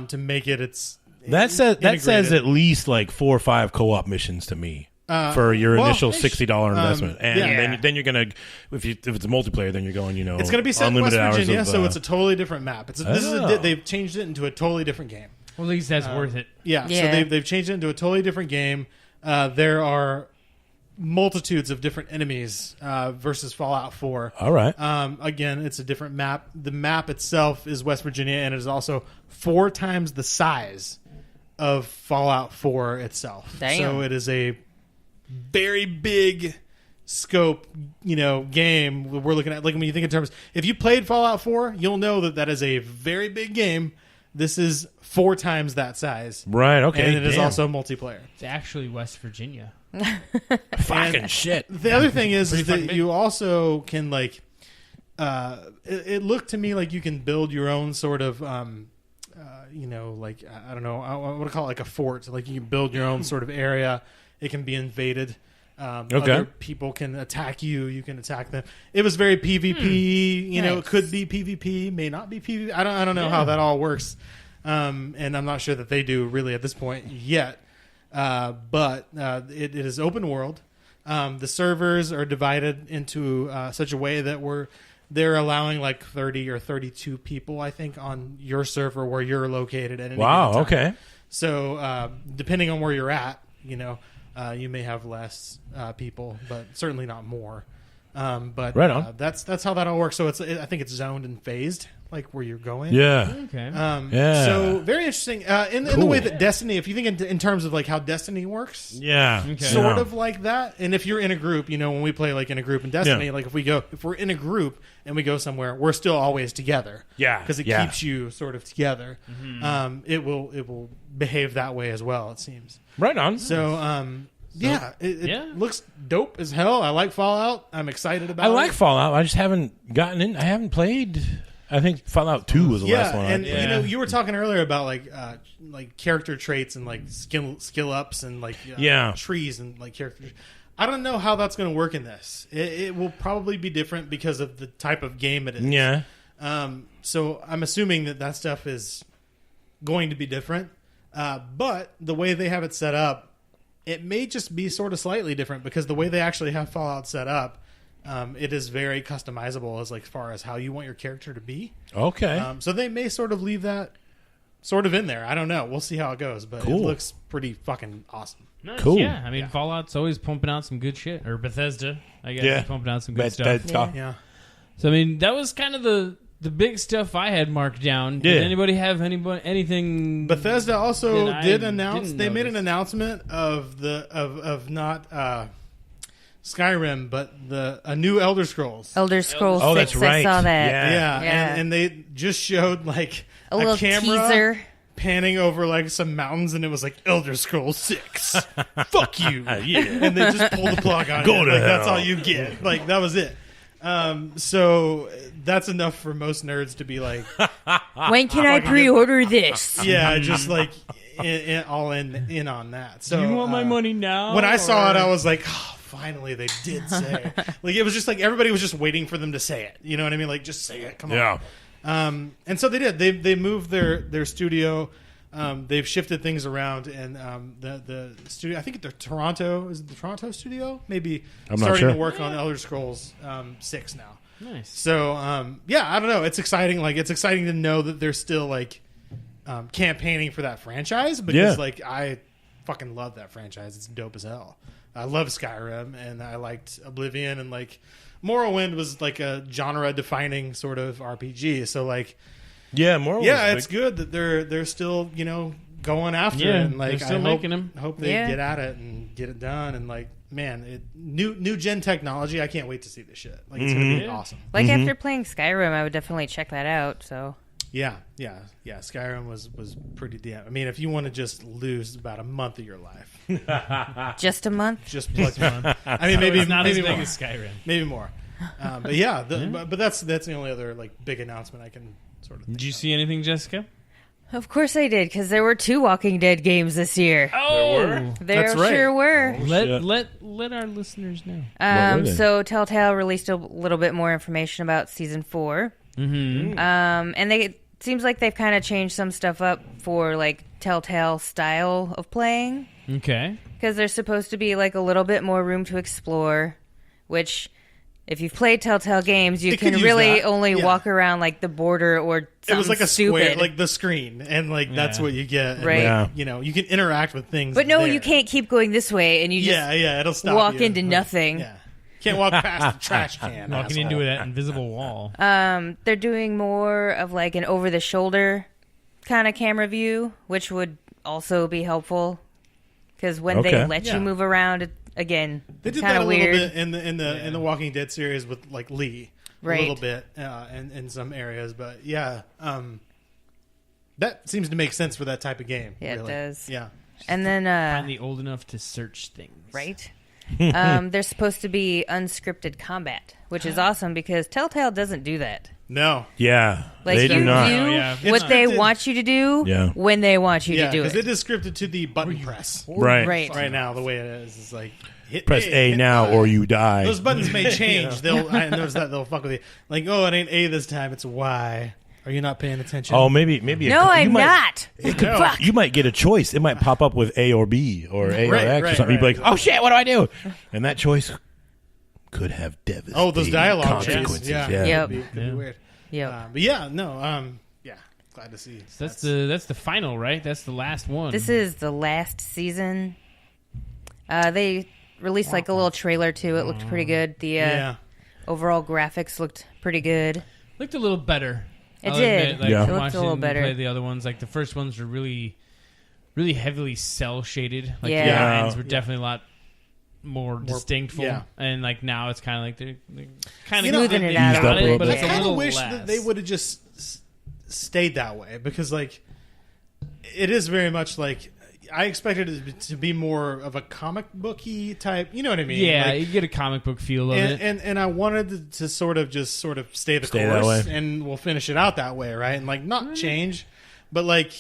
to make it its. That says integrated. at least like 4 or 5 co-op missions to me for your well, initial ish. $60 investment, and yeah. then you're gonna if it's a multiplayer, then you're going It's going to be set in West unlimited hours Virginia, of, so it's a totally different map. Oh. They've changed it into a totally different game. Well, at least that's worth it. Yeah, so Yeah. they've changed it into a totally different game. There are multitudes of different enemies versus Fallout 4. all right. Again, it's a different map. The map itself is West Virginia, and it is also 4 times the size of Fallout 4 itself. Damn. So it is a very big scope, game. We're looking at, like, when you think in terms, if you played Fallout 4, you'll know that is a very big game. This is 4 times that size. Right. Okay. And it is damn. also multiplayer. It's actually West Virginia. fucking shit. The other thing is Pretty that fucking big. you also can, like, it looked to me like you can build your own sort of, like, I don't know, I want to call it like a fort. Like, you can build your own sort of area. It can be invaded. Other people can attack you. You can attack them. It was very PvP. It Nice. could be PvP, may not be PvP. I don't know how that all works. And I'm not sure that they do really at this point yet. But it is open world. The servers are divided into such a way that they're allowing like 30 or 32 people, I think, on your server where you're located at any Wow. given time. Okay. So depending on where you're at, you may have less people, but certainly not more. But Right on. that's how that all works. So I think it's zoned and phased, like where you're going. Yeah. Okay. Yeah. So very interesting. In the Cool. way that Destiny, if you think in terms of like how Destiny works, Yeah. Okay. sort Yeah. of like that. And if you're in a group, when we play like in a group in Destiny, Yeah. like if we're in a group and we go somewhere, we're still always together. Yeah. because it Yeah. keeps you sort of together. It will behave that way as well. It seems. Right on. So, yeah, it Yeah. looks dope as hell. I like Fallout. I'm excited about I it. like Fallout. I just haven't gotten in. I haven't played. I think Fallout 2 was the last one. and Yeah. you were talking earlier about like character traits and like skill ups and like Yeah. trees and like character. I don't know how that's going to work in this. It will probably be different because of the type of game it is. Yeah. So I'm assuming that stuff is going to be different. But the way they have it set up, it may just be sort of slightly different because the way they actually have Fallout set up, it is very customizable as far as how you want your character to be. Okay. So they may sort of leave that sort of in there. I don't know. We'll see how it goes, but Cool. it looks pretty fucking awesome. Nice. Cool. Yeah, I mean, Fallout's always pumping out some good shit. Or Bethesda, I guess, Yeah. is pumping out some good Bad- stuff. bad talk. Yeah. So, I mean, that was kind of the big stuff I had marked down. Did Yeah. anybody have anything? Bethesda also That I did announce. didn't They made an notice. announcement of not Skyrim, but a new Elder Scrolls. Elder Scrolls Oh, 6. that's right. I saw that. Yeah. Yeah, Yeah. And they just showed like A little camera teaser. panning over like some mountains, and it was like Elder Scrolls 6. Fuck you. Yeah. And they just pulled the plug on Go it. to Like, that's hell. all you get. Like that was it. So that's enough for most nerds to be like, When can I pre-order this? yeah, just like all in on that. So Do you want my money now? When I saw it, or- I was like, oh, finally they did say it. Like it was just like everybody was just waiting for them to say it. You know what I mean? Like just say it. Come on. Yeah. And so they did. They moved their studio. They've shifted things around, and the studio. I think they're Toronto. Is it the Toronto studio? Maybe I'm not starting sure. to work on Elder Scrolls 6 now. Nice. So yeah, I don't know. It's exciting. Like it's exciting to know that they're still like campaigning for that franchise because Yeah. like I fucking love that franchise. It's dope as hell. I love Skyrim and I liked Oblivion and like Morrowind was like a genre defining sort of RPG. So like Yeah. More. yeah, it's good that they're still going after Yeah, it and like they're still I making 'em. hope they Yeah. get at it and get it done and like man, new gen technology. I can't wait to see this shit. Like it's gonna be Yeah. awesome. Like after playing Skyrim, I would definitely check that out. So Yeah. Skyrim was pretty damn. I mean, if you want to just lose about a month of your life, just a month. just plug. I mean, maybe It's not maybe as big more. as Skyrim. Maybe more. But yeah, but that's the only other like big announcement I can sort of. Did you see anything, Jessica? Of course I did, because there were 2 Walking Dead games this year. Oh, There That's right. sure were. let Shit. let our listeners know. What were they? So Telltale released a little bit more information about season 4. Mm-hmm. And it seems like they've kind of changed some stuff up for like Telltale style of playing, Okay. because there's supposed to be like a little bit more room to explore, which if you've played Telltale games, you It can could use really that. only Yeah. walk around like the border or It something was like a stupid. square, like the screen, and like that's Yeah. what you get. And, Right. like, Yeah. you can interact with things. But no, there. you can't keep going this way, and you just Yeah, it'll stop. walk you. into nothing. Yeah, can't walk past the trash can. Walking asshole. into that invisible wall. they're doing more of like an over-the-shoulder kind of camera view, which would also be helpful, because when they Okay. let Yeah. you move around, again, They did kind that a of little weird. bit in the Walking Dead series with like Lee, Right. a little bit in some areas, but yeah, that seems to make sense for that type of game. Yeah, it really. does. Yeah, And then, Finally old enough to search things. right? There's supposed to be unscripted combat, which is awesome because Telltale doesn't do that. no, Like they you do not. Oh, yeah. what It's they scripted. want you to do Yeah. when they want you yeah, to do because it. it is scripted to the button press. Right. Right. Right now, the way it is like hit Press A hit now Y. or you die. Those buttons may change. I notice that they'll fuck with you. Like, oh, it ain't A this time; it's Y. Are you not paying attention? Oh, maybe. No, you I'm might, not. No. Fuck. You might get a choice. It might pop up with A or B or A Right, or X or right, something. You'd be right. like, "Oh shit, what do I do?" And that choice could have devastating Oh, those dialogue consequences. changes. Yeah. Yep. Could be Yeah. weird. Yep. But yeah, no, yeah, glad to see. So that's the final, right? That's the last one. This is the last season. They released like a little trailer too. It looked pretty good. The yeah. Overall graphics looked pretty good. Looked a little better. It I'll did. admit, like, Yeah. It looked watching a little better. Play the other ones, like the first ones were really heavily cell shaded. Like Yeah. the Yeah. lines were definitely a lot more distinctful, yeah. and like now it's kind of like they're kind You of know, Smoothing it they out a got little it, but bit. it's I a kind little of wish less. that they would have just stayed that way, because like it is very much like I expected it to be more of a comic booky type. You know what I mean? Yeah, Like, you get a comic book feel of it. and I wanted to sort of stay the Stay that course, way. and we'll finish it out that way, right? And like not change, but like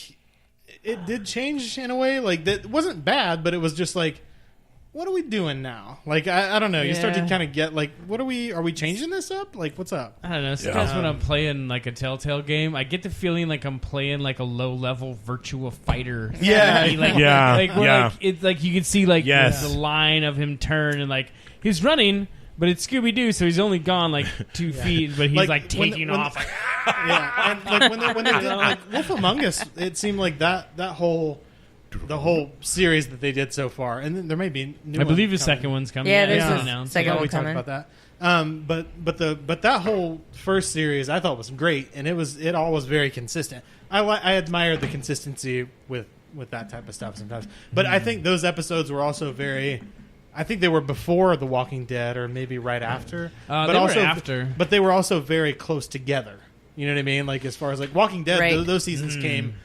it did change in a way. Like that wasn't bad, but it was just like, what are we doing now? Like I don't know. You start to Yeah. kind of get like, what are we changing this up? Like what's up? I don't know. Sometimes when I'm playing like a Telltale game, I get the feeling like I'm playing like a low level Virtua Fighter. Yeah. like, Yeah, like, where, yeah. like it's like you can see like Yes. the line of him turn, and like he's running, but it's Scooby Doo, so he's only gone like 2 feet, but he's like when- taking when- off. Like, Yeah, and like when they did like Wolf Among Us, it seemed like the whole series that they did so far, and then there may be new I believe the ones coming. second one's coming. Yeah, out. there's It's a announced. second I thought one we talked coming. about that. But that whole first series I thought was great, and it all was very consistent. I admired the consistency with that type of stuff sometimes. But I think those episodes were also very. I think they were before The Walking Dead, or maybe right after. But They were also after. But they were also very close together. You know what I mean? Like as far as like Walking Dead, Right. those seasons came.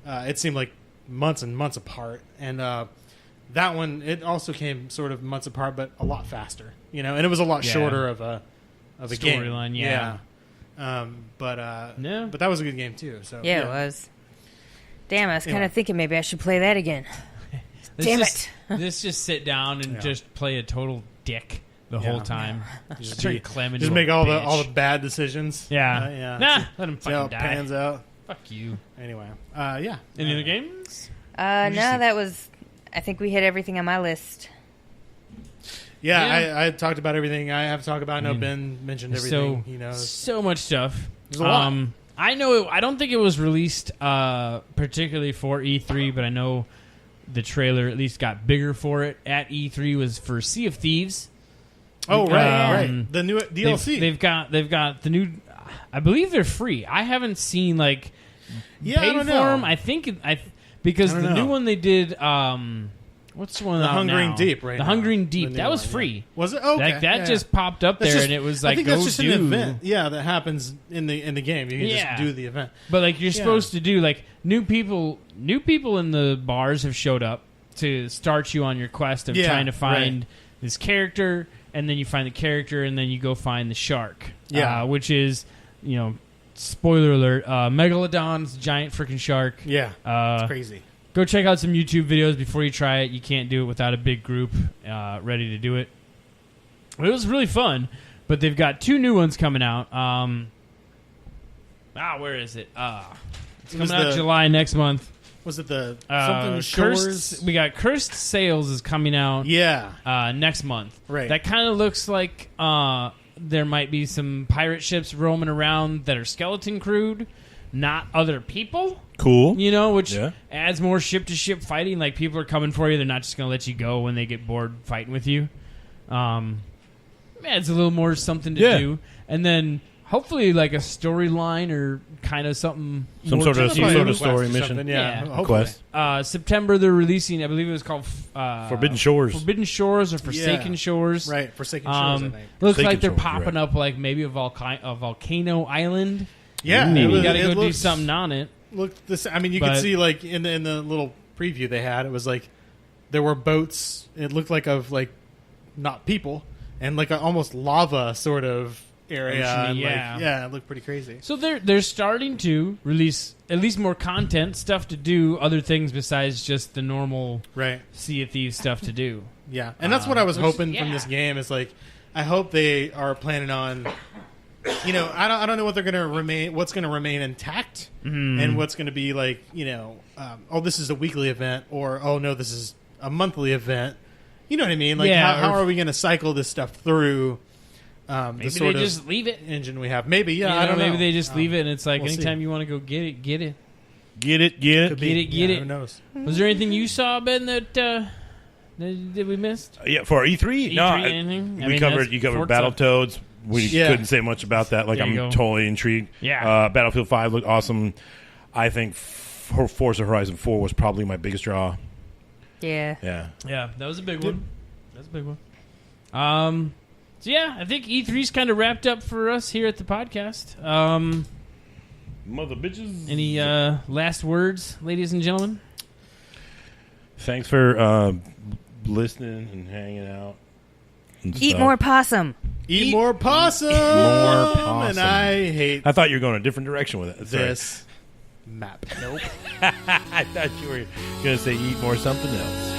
It seemed like months and months apart, and that one it also came sort of months apart, but a lot faster. You know, and it was a lot Yeah. shorter of a game. Storyline, yeah. But Yeah. but that was a good game too. So Yeah, it was. Damn, I was kind Anyway. of thinking maybe I should play that again. Let's Damn just, Let's just sit down and Yeah. just play a total dick the Yeah. whole time. Just turn Clem into Just a make all bitch. the bad decisions. Yeah. yeah. Nah, See- let him see how fucking it die. pans out. Fuck you. Anyway, yeah. Any other games? No, that was. I think we hit everything on my list. Yeah, Yeah. I talked about everything I have to talk about. I know Ben mentioned everything. So much stuff. There's a lot. I know. I don't think it was released particularly for E3, but I know the trailer at least got bigger for it at E3 was for Sea of Thieves. Oh right, Um, right. The new DLC. They've got the new. I believe they're free. I haven't seen like yeah, I paid don't for know. them. I think because I don't the new know. one they did. What's the one? The out Hungering now? Deep, right? The now. Hungering Deep. The That new was one, free. yeah. Was it? Okay. That just popped up That's there, just- and it was like I think go that's just do. an event. Yeah, that happens in the game. You can Yeah. just do the event. But like you're Yeah. supposed to do like new people in the bars have showed up to start you on your quest of Yeah, trying to find right. this character, and then you find the character, and then you go find the shark. Yeah. Which is, spoiler alert, Megalodon's a giant freaking shark. Yeah, Uh, crazy. go check out some YouTube videos before you try it. You can't do it without a big group ready to do it. It was really fun, but they've got 2 new ones coming out. Where is it? It's It was coming out the- July next month. Was it the something Shores? Cursed, we got Cursed Sales is coming out Yeah, next month. Right. That kind of looks like there might be some pirate ships roaming around that are skeleton crewed, not other people. Cool. Which Yeah. adds more ship to ship fighting. Like people are coming for you; they're not just going to let you go when they get bored fighting with you. Adds a little more something to Yeah. do, and then hopefully like a storyline or kind of something. Some more sort to of- do. some Probably sort a of story quest or mission. something, Yeah, Yeah. hopefully. Quest. September they're releasing. I believe it was called Forbidden Shores. Forbidden Shores or Forsaken Yeah. Shores. Right, Forsaken Shores. I think. Looks Forsaken like they're Shores, popping right. up like maybe a volcano island. Yeah, Maybe it you got to it go do looks- something on it. Looked this. I mean, you But- could see like in the little preview they had. It was like there were boats. It looked like of like not people and like a almost lava sort of area. Oceany, and, like, yeah. yeah, it looked pretty crazy. So they're starting to release at least more content, stuff to do, other things besides just the normal Right. Sea of Thieves stuff to do. Yeah, and that's what I was which- hoping from yeah. this game. Is like, I hope they are planning on. I don't know what they're going to remain. What's going to remain intact, and what's going to be like. Oh, this is a weekly event, or oh no, this is a monthly event. You know what I mean? Like, Yeah, how or- are we going to cycle this stuff through? Maybe The sort they of just leave it. engine we have. Maybe, yeah. You I know, don't know. maybe they just leave it, and it's like we'll see. anytime you want to go get it, get it. Get it. Could be. Get it. Who knows? Was there anything you saw, Ben, that we missed? Yeah, for E3? E3 No, anything? I we mean, covered. that's You covered Forza. Battletoads. we Yeah. couldn't say much about that. Like, There you I'm go. totally intrigued. Yeah. Battlefield 5 looked awesome. I think Forza Horizon 4 was probably my biggest draw. Yeah. Yeah. Yeah, that was a big one. That was a big one. So yeah, I think E3's kind of wrapped up for us here at the podcast. Mother bitches. Any last words, ladies and gentlemen? Thanks for listening and hanging out. And Eat stuff. more possum. Eat more possum. more possum. And I hate I thought you were going a different direction with it. Sorry. this map. Nope. I thought you were going to say eat more something else.